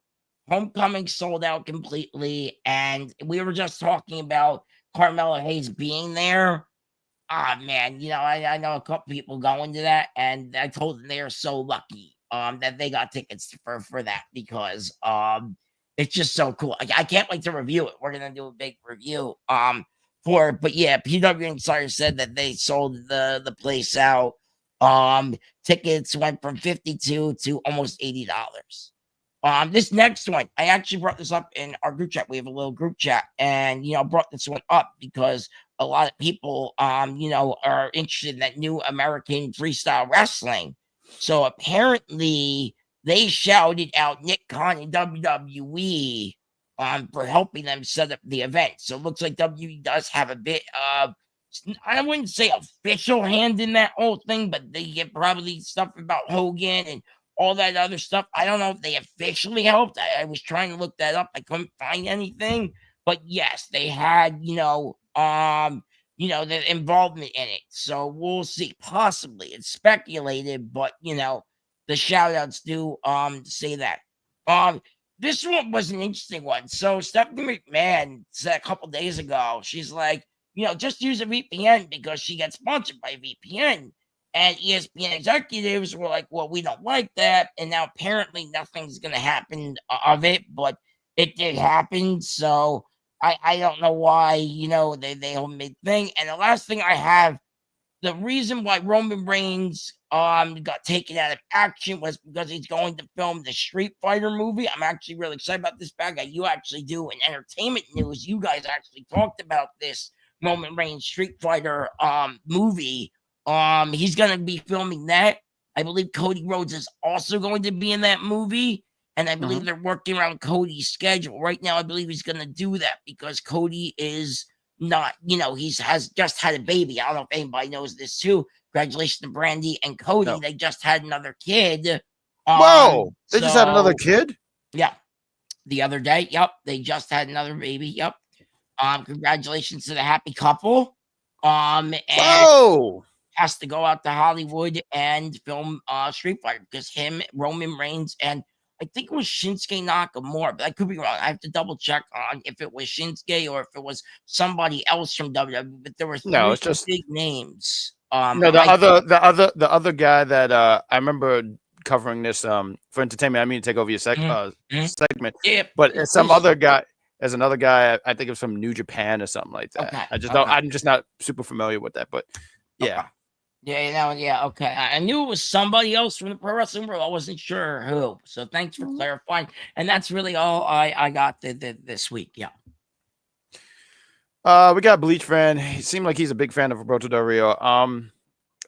Homecoming sold out completely. And we were just talking about Carmelo Hayes being there. Ah, man, I know a couple people going to that, and I told them they are so lucky that they got tickets for that, because it's just so cool. I can't wait to review it. We're gonna do a big review for it. But yeah, PW Insider said that they sold the place out. Tickets went from $52 to almost $80. This next one, I actually brought this up in our group chat. We have a little group chat, and brought this one up because a lot of people are interested in that new American freestyle wrestling. So apparently they shouted out Nick Khan and WWE for helping them set up the event. So it looks like WWE does have a bit of, I wouldn't say official hand in that whole thing, but they get probably stuff about Hogan and all that other stuff. I don't know if they officially helped. I was trying to look that up. I couldn't find anything. But yes, they had, the involvement in it. So we'll see. Possibly. It's speculated, but the shout outs do say that. This one was an interesting one. So Stephanie McMahon said a couple days ago, she's like, just use a VPN because she gets sponsored by VPN. And ESPN executives were like, well, we don't like that. And now apparently nothing's going to happen of it, but it did happen. So I don't know why, they all made thing. And the last thing I have, the reason why Roman Reigns got taken out of action was because he's going to film the Street Fighter movie. I'm actually really excited about this, bad guy. You actually do in entertainment news. You guys actually talked about this Roman Reigns Street Fighter movie. He's gonna be filming that. I believe Cody Rhodes is also going to be in that movie, and I believe they're working around Cody's schedule right now. I believe he's gonna do that because Cody is not, has just had a baby. I don't know if anybody knows this too. Congratulations to Brandy and Cody. No. They just had another kid. Whoa! They just had another kid? Yeah. The other day. Yep. They just had another baby. Yep. Congratulations to the happy couple. And has to go out to Hollywood and film Street Fighter because him, Roman Reigns, and I think it was Shinsuke Nakamura, but I could be wrong. I have to double check on if it was Shinsuke or if it was somebody else from WWE. But there were three big names. No, the other guy that I remember covering this for entertainment. I mean to take over your segment, yeah, but some other guy. There's another guy. I think it was from New Japan or something like that. Okay. I'm just not super familiar with that, but yeah. Okay. Yeah, okay. I knew it was somebody else from the pro wrestling world. I wasn't sure who. So thanks for clarifying. And that's really all I got this week. Yeah. We got Bleach fan. He seemed like he's a big fan of Roberto Del Rio.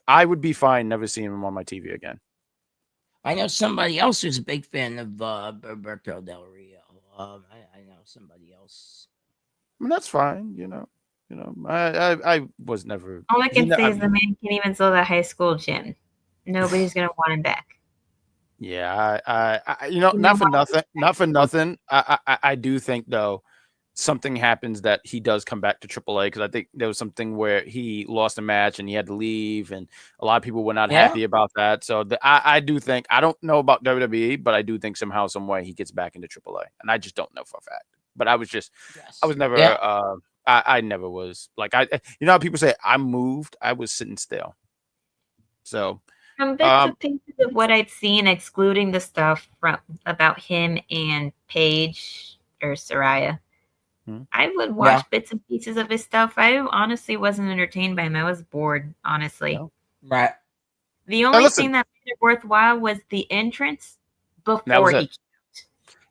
I would be fine never seeing him on my TV again. I know somebody else who's a big fan of Roberto Del Rio. I know somebody else. I mean, that's fine, I was never. All I can say is the man can't even sell that high school gym. Nobody's gonna want him back. Yeah, I not for nothing. I do think though something happens that he does come back to AAA because I think there was something where he lost a match and he had to leave, and a lot of people were not happy about that. So I do think, I don't know about WWE, but I do think somehow, some way he gets back into AAA, and I just don't know for a fact. But I was never. I never was like how people say I moved. I was sitting still. So From bits and pieces of what I'd seen, excluding the stuff from about him and Paige or Soraya, I would watch bits and pieces of his stuff. I honestly wasn't entertained by him. I was bored, honestly. Right. The only thing that made it worthwhile was the entrance before he came out.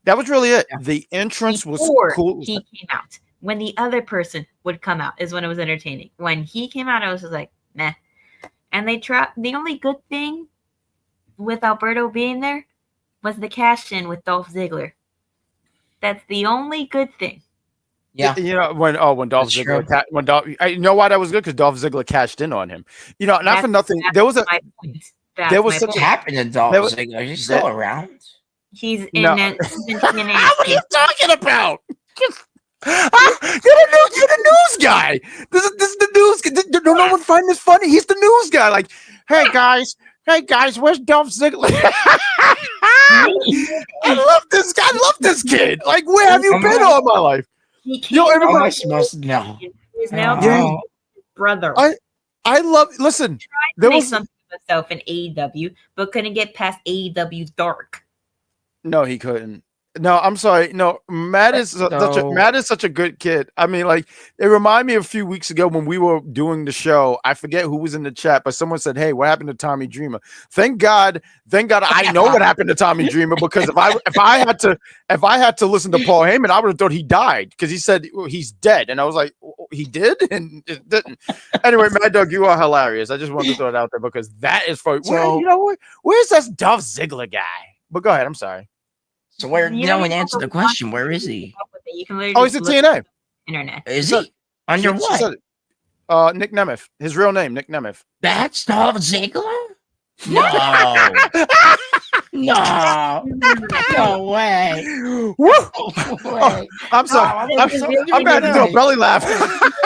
That was really it. The entrance was cool. He came out. When the other person would come out is when it was entertaining. When he came out, I was just like, meh. And they tried. The only good thing with Alberto being there was the cash in with Dolph Ziggler. That's the only good thing. Yeah, you know when Dolph Ziggler you know why that was good, because Dolph Ziggler cashed in on him. You know, not for nothing. There was what happened to Dolph Ziggler. He's still around. He's in that. What are you talking about? You're the news guy. This is the news. No one find this funny. He's the news guy. Like, hey guys, where's Dolph Ziggler? I love this guy. I love this kid. Like, where have you been all my life? Everybody must know. He's now brother. I love. Listen, there was something of himself in AEW, but couldn't get past AEW Dark. No, he couldn't. No, I'm sorry. No, Matt is such a good kid. I mean, like, it reminded me of a few weeks ago when we were doing the show. I forget who was in the chat, but someone said, "Hey, what happened to Tommy Dreamer?" Thank God, I know what happened to Tommy Dreamer, because if I had to listen to Paul Heyman, I would have thought he died, because he said he's dead, and I was like, he did, and it didn't. Anyway, Maddog, you are hilarious. I just wanted to throw it out there because that is funny. So, you know what? Where's that Dolph Ziggler guy? But go ahead. I'm sorry. So where? No one answered the question. Where is he? You can he's at TNA. Internet. Is he? Under what? Nick Nemeth. His real name, Nick Nemeth. That's Dolph Ziggler? No. No way. Woo! Oh, I'm sorry. I'm about to do a belly laugh.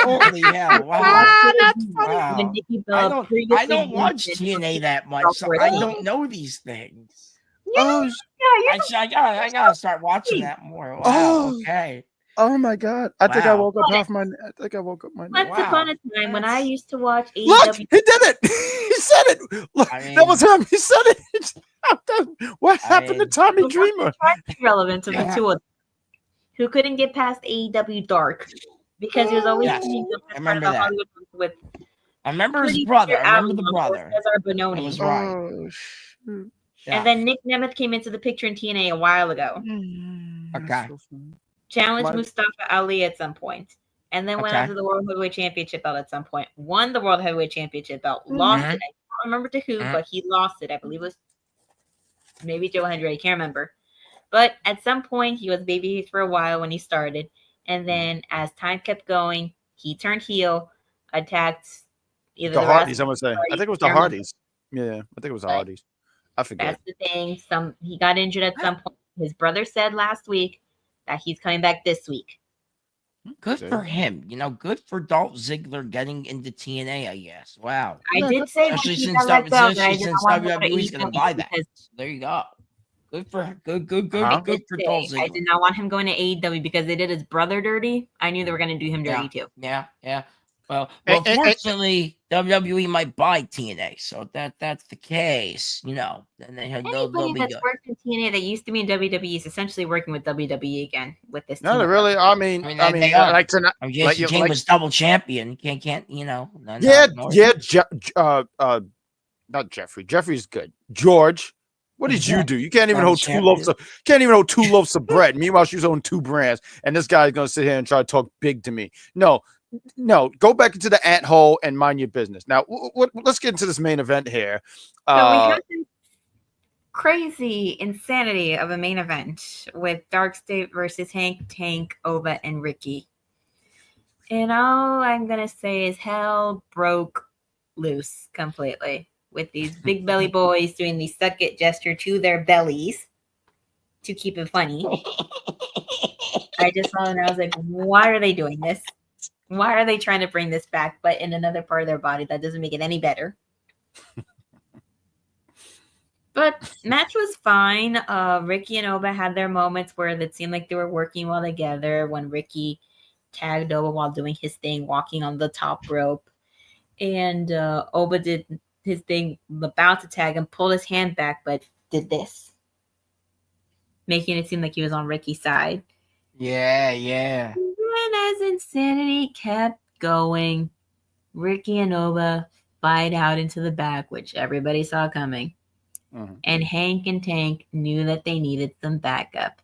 Holy hell. Wow. Wow. I don't watch TNA that much, so I don't know these things. Yeah, I gotta start watching that more. Wow. Okay. Oh my God! I think I woke up half my. I think I woke up my. Once upon a time, when I used to watch AEW. Look, he did it. He said it. Look, that was him. He said it. What happened to Tommy Dreamer? Relevant to the two of them, who couldn't get past AEW Dark because he was always. I remember that. I remember his brother. I remember the brother. Cesar Bononi. That was right. And then Nick Nemeth came into the picture in TNA a while ago. Okay. Challenged Mustafa Ali at some point. And then went on to the World Heavyweight Championship belt at some point. Won the World Heavyweight Championship belt. Lost it. I don't remember to who, but he lost it. I believe it was maybe Joe Hendry. I can't remember. But at some point, he was babyface for a while when he started. And then as time kept going, he turned heel, attacked either the Hardys, I'm going to say. I think it was the Hardys. Yeah, I think it was the Hardys. I forget. That's the thing. He got injured at some point. His brother said last week that he's coming back this week. Good for him. You know, good for Dolph Ziggler getting into TNA, I guess. Wow. I did say especially since WWE's going to buy that. There you go. Good for Dolph Ziggler. I did not want him going to AEW because they did his brother dirty. I knew they were going to do him dirty too. Yeah. Well, fortunately, WWE might buy TNA, so if that's the case, you know, then they'll be that's worked in TNA that used to be in WWE is essentially working with WWE again with this. No, really. I mean, like tonight, Jesse King was double champion. Can't you know? Not Jeffrey. Jeffrey's good. George, what did you do? You can't even hold two loaves of bread. Meanwhile, she's owning 2 brands, and this guy's gonna sit here and try to talk big to me. No, go back into the ant hole and mind your business. Now, let's get into this main event here. So we have this crazy insanity of a main event with Dark State versus Hank, Tank, Oba, and Ricky. And all I'm going to say is hell broke loose completely with these big belly boys doing the suck it gesture to their bellies to keep it funny. I just saw it and I was like, why are they doing this? Why are they trying to bring this back, but in another part of their body? That doesn't make it any better. But match was fine. Ricky and Oba had their moments where it seemed like they were working well together. When Ricky tagged Oba while doing his thing, walking on the top rope. And Oba did his thing, about to tag him, pulled his hand back, but did this, making it seem like he was on Ricky's side. Yeah, yeah. And as insanity kept going, Ricky and Oba fight out into the back, which everybody saw coming. And Hank and Tank knew that they needed some backup.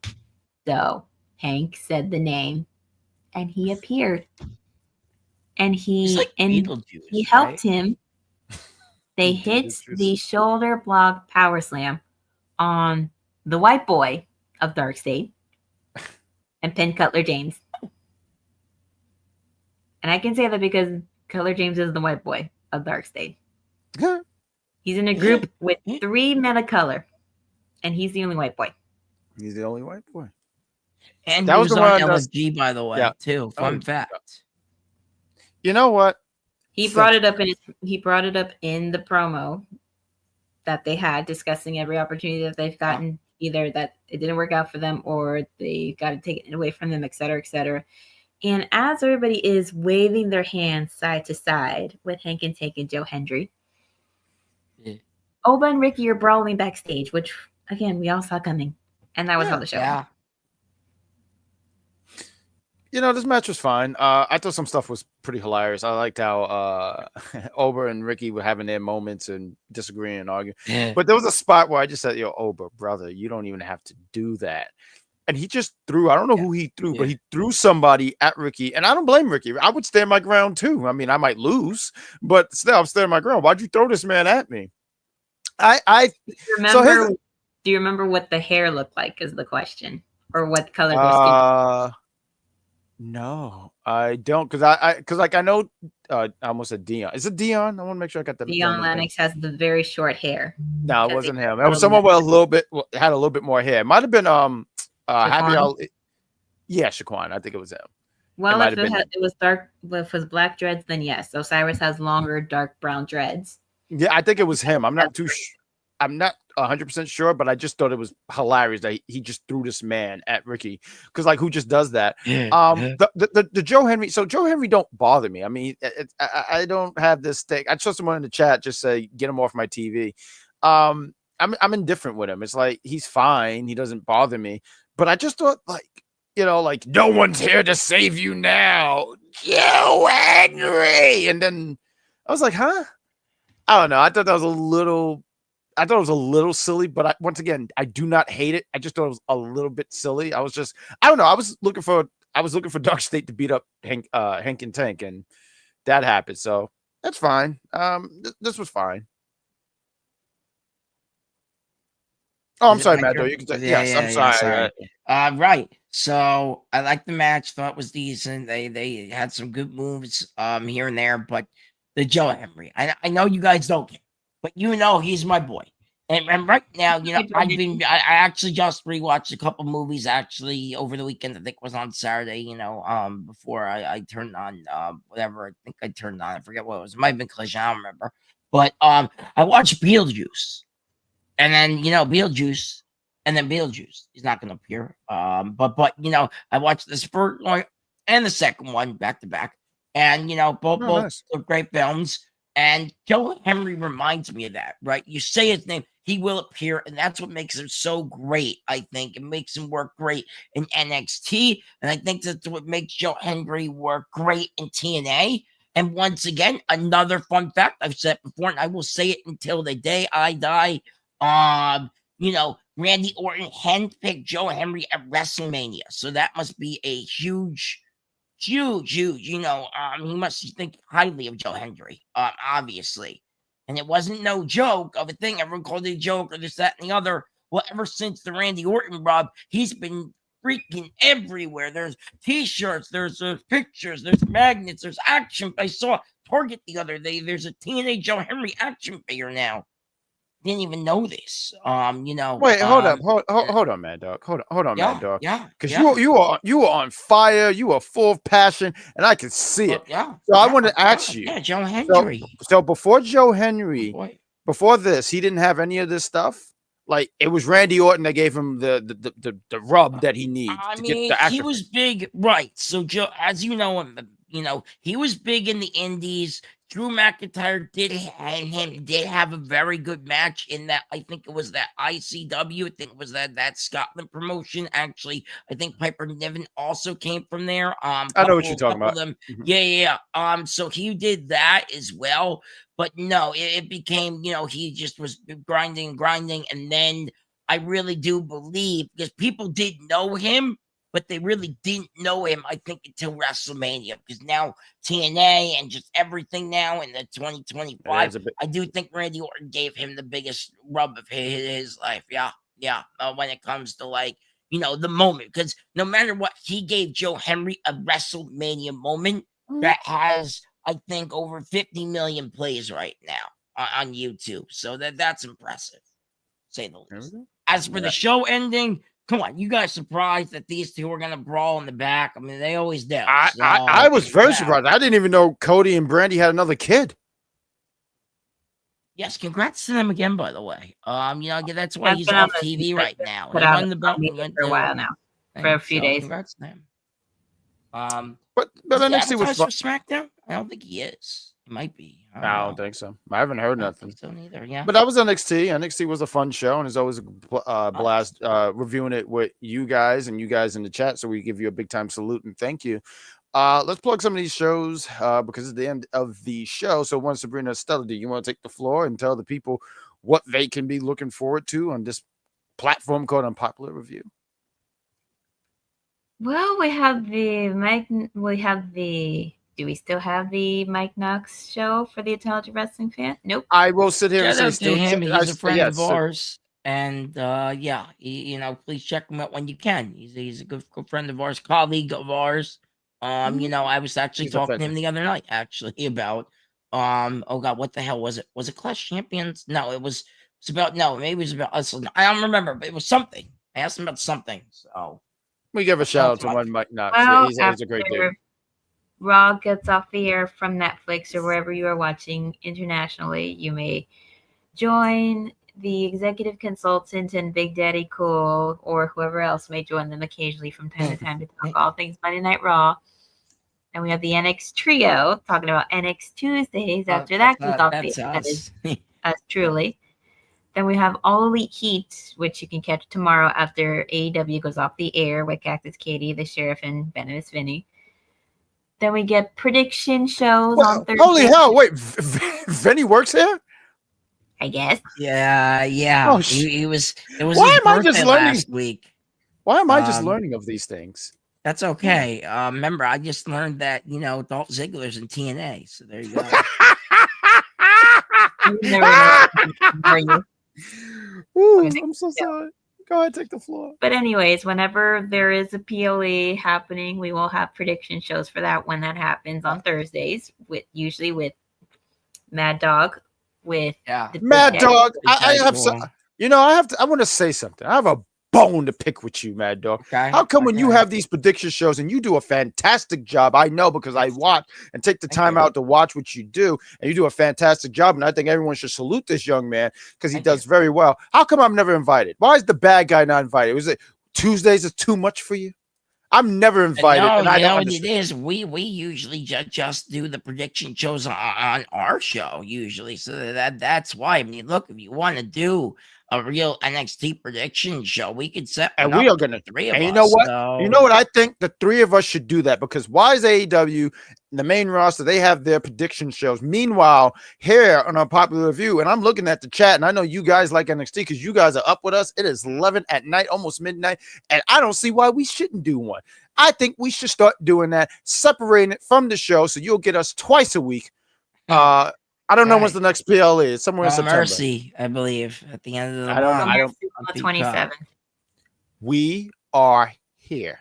So Hank said the name, and he appeared. And he like he helped him. They hit the shoulder block power slam on the white boy of Dark State and pinned Cutler James. And I can say that because Cutler James is the white boy of Dark State. He's in a group with 3 men of color, and he's the only white boy. He's the only white boy. And that was the on LFG, by the way, too. Fun fact. You know what? He brought it up in the promo that they had, discussing every opportunity that they've gotten, either that it didn't work out for them or they got to take it away from them, et cetera, et cetera. And as everybody is waving their hands side to side with Hank and Tank and Joe Hendry, Oba and Ricky are brawling backstage, which, again, we all saw coming. And that was how the show went. You know, this match was fine. I thought some stuff was pretty hilarious. I liked how Oba and Ricky were having their moments and disagreeing and arguing. Yeah. But there was a spot where I just said, yo, Oba, brother, you don't even have to do that. And he just threw, I don't know who he threw, but he threw somebody at Ricky. And I don't blame Ricky. I would stand my ground too. I mean, I might lose, but still, I'm standing my ground. Why'd you throw this man at me? Do you remember what the hair looked like is the question? Or what color was skin? No, I don't, because I know I almost said Dion. Is it Dion? I want to make sure I got that. Dion Lennox has the very short hair. No, it wasn't him. It was someone with had a little bit more hair. It might have been Happy. Yeah, Shaquan. I think it was him. Well, if it was dark, if it was black dreads, then yes. Osiris has longer, dark brown dreads. Yeah, I think it was him. I'm not 100% sure, but I just thought it was hilarious that he just threw this man at Ricky, because like, who just does that? The Joe Henry. So Joe Henry don't bother me. I mean, I don't have this thing. I saw someone in the chat just say, get him off my TV. I'm indifferent with him. It's like, he's fine. He doesn't bother me. But I just thought, like, you know, like, no one's here to save you now, Joe Henry. And then I was like, huh? I don't know. I thought it was a little silly, but once again, I do not hate it. I just thought it was a little bit silly. I don't know. I was looking for Dark State to beat up Hank and Tank, and that happened. So that's fine. This was fine. Oh, I'm sorry, Matt. You can say, yes, I'm sorry. Right. So I liked the match. Thought it was decent. They had some good moves here and there, but the Joe Henry, I know you guys don't care, but you know he's my boy. And right now, you know, I actually just rewatched a couple movies actually over the weekend. I think it was on Saturday, you know, before I turned on whatever I think I turned on. I forget what it was. It might have been Collision, I don't remember. But I watched Beetlejuice. And then, you know, Beetlejuice, and then Beetlejuice. He's not gonna appear. But you know, I watched this first one and the second one back to back. And you know, both are great films. And Joe Henry reminds me of that, right? You say his name, he will appear, and that's what makes him so great, I think. It makes him work great in NXT, and I think that's what makes Joe Henry work great in TNA. And once again, another fun fact I've said before, and I will say it until the day I die. You know, Randy Orton handpicked Joe Henry at WrestleMania, so that must be a huge, you know, he must think highly of Joe Hendry, obviously. And it wasn't no joke of a thing. Everyone called it a joke or this, that, and the other. Well, ever since the Randy Orton rub, he's been freaking everywhere. There's t-shirts, there's pictures, there's magnets, there's action. I saw Target the other day. There's a TNA Joe Henry action figure now. Didn't even know this. You know. Wait, hold on, Mad Dog. Hold on, Mad Dog. Yeah. Because you are on fire. You are full of passion, and I can see it. So I want to ask you. Yeah, Joe Henry. So before Joe Henry, before this, he didn't have any of this stuff. Like, it was Randy Orton that gave him the rub that he needs. I mean, he was big, right? So Joe, as you know, he was big in the Indies. Drew McIntyre and him did have a very good match in that. I think it was that ICW. I think it was that Scotland promotion. Actually, I think Piper Niven also came from there. I know what you're talking about. Of them. Yeah. So he did that as well. But no, it became, he just was grinding, and then I really do believe, because people did know him, but they really didn't know him, I think, until WrestleMania, because now TNA and just everything now in the 2025, I do think Randy Orton gave him the biggest rub of his life. Yeah. When it comes to the moment, because no matter what, he gave Joe Henry a WrestleMania moment that has, I think, over 50 million plays right now on YouTube. So that's impressive, say the least. As for the show ending, come on, you guys surprised that these two are gonna brawl in the back? I mean, they always do. I was very surprised. I didn't even know Cody and Brandy had another kid. Yes, congrats to them again, by the way. That's why he's off TV right now. Put out the belt for a while now, for a few days. Congrats to him. But NXT was for SmackDown. I don't think he is. He might be. I don't think so. I haven't heard nothing. So neither. Yeah. But that was NXT. NXT was a fun show, and it's always a blast reviewing it with you guys and you guys in the chat. So we give you a big time salute and thank you. Let's plug some of these shows because it's the end of the show. So, one, Sabrina Estella, do you want to take the floor and tell the people what they can be looking forward to on this platform called Unpopular Review? Well, we have the Mike. We have the. Do we still have the Mike Knox show for the Intelligent Wrestling fan? Nope. I will sit here and say still him. He's a friend of ours, and please check him out when you can. He's a good friend of ours, colleague of ours. I was actually talking to him the other night, actually, about oh god, what the hell was it? Was it Clash Champions? No, maybe it was about us. I don't remember, but it was something. I asked him about something. So we give a shout out to one Mike Knox. Well, he's a great dude. Raw gets off the air from Netflix or wherever you are watching internationally, you may join the executive consultant and Big Daddy Cool, or whoever else may join them occasionally from time to time to talk all things Monday Night Raw. And we have the NX Trio talking about NX Tuesdays after that goes off the air. That is us truly. Then we have All Elite Heat, which you can catch tomorrow after AEW goes off the air with Cactus Katie, the Sheriff, and Venomous Vinny. Then we get prediction shows on Thursday. Holy hell! Wait, Vinny works here? I guess. Yeah. Oh, he was. It was. Why his am I just learning last week? Why am I just learning of these things? That's okay. Remember, I just learned that Dolph Ziggler's in TNA. So there you go. Ooh, I'm so sorry. Go ahead, take the floor. But anyways, whenever there is a PLE happening, we will have prediction shows for that when that happens on Thursdays, usually with Mad Dog. Mad Dog. I want to say something. I have a bone to pick with you, Mad Dog. Okay. How come when you have these prediction shows and you do a fantastic job? I know because I watch and take the time out to watch what you do, and you do a fantastic job. And I think everyone should salute this young man because he does very well. How come I'm never invited? Why is the bad guy not invited? Was it Tuesdays is too much for you? I'm never invited. No, I don't what it is. We usually just do the prediction shows on our show usually, so that's why. I mean, look, if you want to do a real NXT prediction show, we could set and we are gonna three of us. You know what? So. You know what? I think the three of us should do that because why is AEW the main roster? They have their prediction shows. Meanwhile, here on Unpopular Review, and I'm looking at the chat, and I know you guys like NXT because you guys are up with us. It is 11 at night, almost midnight, and I don't see why we shouldn't do one. I think we should start doing that, separating it from the show, so you'll get us twice a week. I don't know when's the next PL is. Somewhere in September. Mercy, I believe, at the end of the month. I don't. On the 27th. We are here.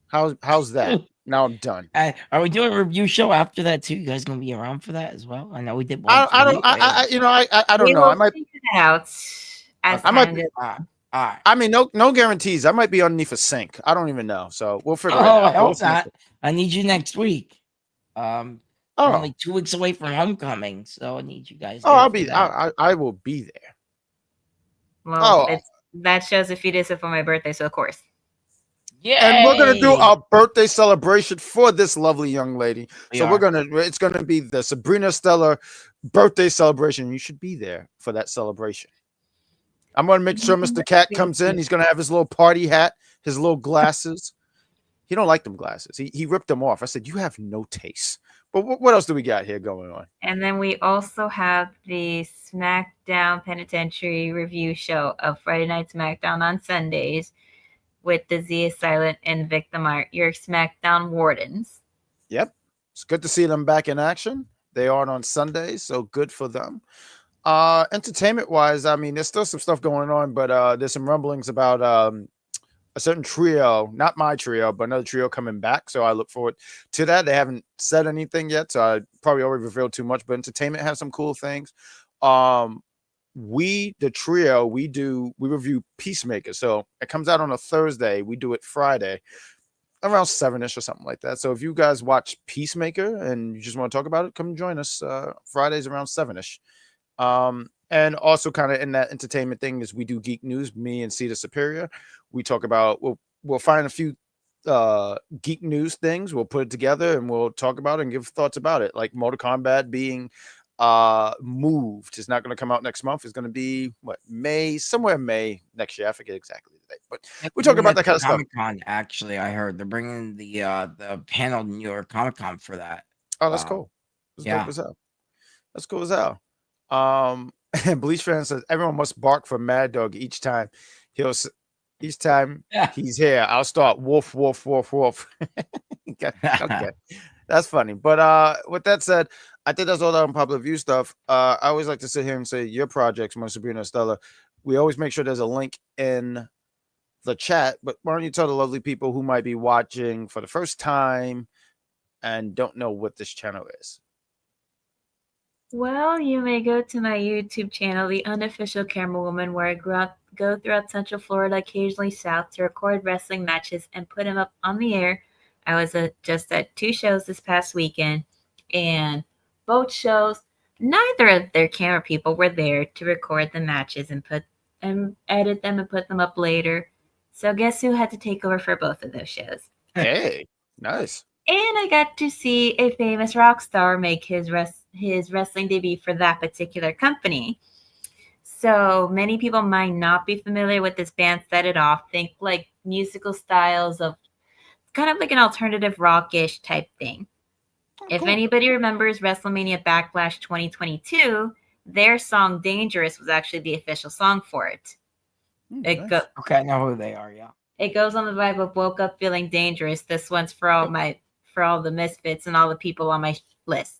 How's that? Now I'm done. Are we doing a review show after that too? You guys gonna be around for that as well? I know we did one. I don't know. I might figure that out. I might be. All right. I mean, no guarantees. I might be underneath a sink. I don't even know. So we'll figure it out. I hope not. I need you next week. I'm only 2 weeks away from homecoming, so I need you guys. I'll be. I will be there. Well, that shows a fetus for my birthday, so of course. And we're gonna do Yay! our birthday celebration for this lovely young lady. We So are. it's gonna be the Sabrina Estella birthday celebration. You should be there for that celebration. I'm gonna make sure Mr. Cat comes in. He's gonna have his little party hat, his little glasses. He don't like them glasses. He ripped them off. I said, "You have no taste." But what else do we got here going on? And then we also have the SmackDown Penitentiary review show of Friday Night SmackDown on Sundays with the Zia Silent and Victim Art, your SmackDown wardens. Yep. It's good to see them back in action. They aren't on Sundays, so good for them. Entertainment wise, I mean, there's still some stuff going on, but there's some rumblings about a certain trio, not my trio, but another trio coming back. So I look forward to that. They haven't said anything yet, so I probably already revealed too much, but entertainment has some cool things. The trio, we review Peacemaker. So it comes out on a Thursday. We do it Friday around 7-ish or something like that. So if you guys watch Peacemaker and you just want to talk about it, come join us Fridays around 7-ish. And also kind of in that entertainment thing is we do Geek News, me and Cedar Superior. We talk about, we'll find a few geek news things. We'll put it together and we'll talk about it and give thoughts about it. Like Mortal Kombat being moved. It's not going to come out next month. It's going to be somewhere in May next year. I forget exactly the date, but we talk about that kind of stuff. Comic-Con, actually, I heard they're bringing the panel to New York Comic-Con for that. Oh, that's cool. That's yeah. dope as hell. That's cool as hell. And Bleach fan says everyone must bark for Mad Dog each time he's here. I'll start woof woof woof woof. Okay, that's funny. But with that said, I think that's all that unpopular view stuff. I always like to sit here and say your projects, my Sabrina Estella. We always make sure there's a link in the chat. But why don't you tell the lovely people who might be watching for the first time and don't know what this channel is? Well, you may go to my YouTube channel, The Unofficial Camera Woman, where I go throughout Central Florida, occasionally south, to record wrestling matches and put them up on the air. I was just at 2 shows this past weekend, and both shows, neither of their camera people were there to record the matches and edit them and put them up later. So guess who had to take over for both of those shows? Hey, nice. And I got to see a famous rock star make his wrestling debut for that particular company. So many people might not be familiar with this band Set It Off. Think like musical styles of kind of like an alternative rockish type thing. If anybody remembers WrestleMania Backlash 2022, their song Dangerous was actually the official song for it. Okay, I know who they are, yeah. It goes on the vibe of Woke Up Feeling Dangerous. This one's for all the misfits and all the people on my list.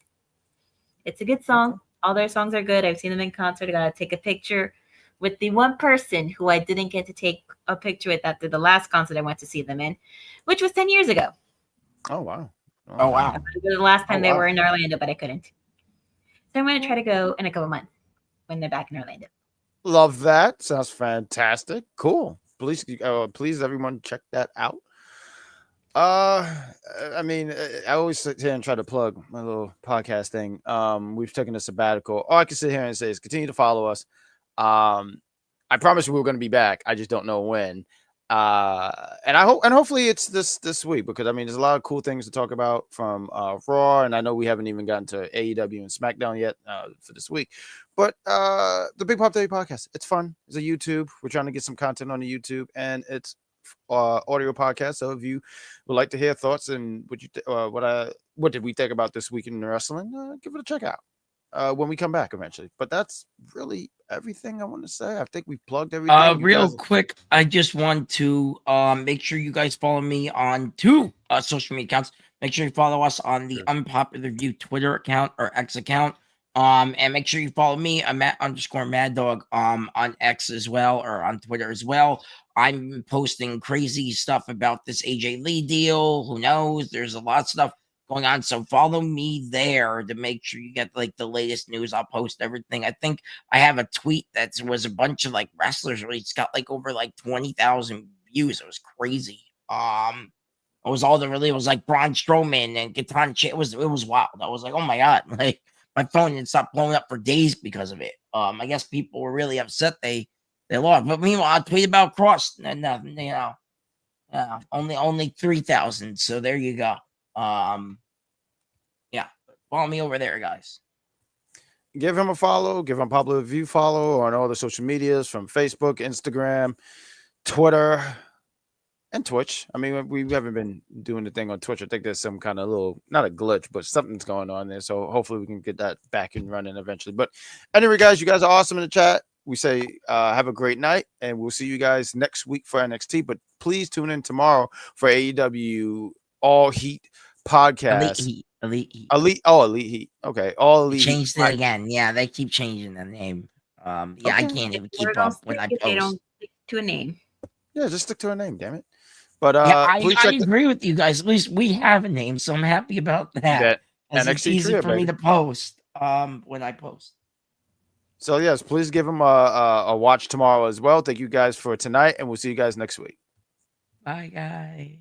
It's a good song. All their songs are good. I've seen them in concert. I got to take a picture with the one person who I didn't get to take a picture with after the last concert I went to see them in, which was 10 years ago. Oh, wow. Oh, wow. The last time they were in Orlando, but I couldn't. So I'm going to try to go in a couple months when they're back in Orlando. Love that. Sounds fantastic. Cool. Please, everyone, check that out. I mean, I always sit here and try to plug my little podcast thing. We've taken a sabbatical. All I can sit here and say is continue to follow us. I promise we were going to be back. I just don't know when. And hopefully it's this week, because I mean, there's a lot of cool things to talk about from Raw, and I know we haven't even gotten to AEW and SmackDown yet for this week. But the Big Pop Daily Podcast, it's fun. It's a YouTube. We're trying to get some content on the YouTube, and it's audio podcast. So if you would like to hear thoughts and what did we think about this week in wrestling, give it a check out when we come back eventually. But that's really everything I want to say. I think we've plugged everything. Real quick, I just want to make sure you guys follow me on 2 social media accounts. Make sure you follow us on the Unpopular View Twitter account or X account. And make sure you follow me, Matt_Maddog on X as well, or on Twitter as well. I'm posting crazy stuff about this AJ Lee deal. Who knows? There's a lot of stuff going on. So follow me there to make sure you get like the latest news. I'll post everything. I think I have a tweet that was a bunch of like wrestlers. It's got like over like 20,000 views. It was crazy. It was like Braun Strowman and Gaetan. It was wild. I was like, oh my God, like my phone didn't stop blowing up for days because of it. I guess people were really upset they lost. But meanwhile, I tweet about Cross and nothing, Yeah, only 3,000. So there you go. Yeah, follow me over there, guys. Give him a follow. Give him Popular Review follow on all the social medias from Facebook, Instagram, Twitter, and Twitch. I mean, we haven't been doing the thing on Twitch. I think there's some kind of little, not a glitch, but something's going on there. So hopefully we can get that back and running eventually. But anyway, guys, you guys are awesome in the chat. We say have a great night, and we'll see you guys next week for NXT. But please tune in tomorrow for AEW All Heat podcast. Elite Heat. Elite Heat. Okay, All They Elite changed Heat. it again. Yeah, they keep changing the name. Yeah, I Okay. can't even We're keep gonna up when I stick if they don't post. stick to a name. Yeah, just stick to a name, damn it. But Yeah, please I check agree with you guys. At least we have a name, so I'm happy about that. that As it's NXT easy trio, for me baby. to post when I post. So yes, please give them a watch tomorrow as well. Thank you guys for tonight, and we'll see you guys next week. Bye, guys.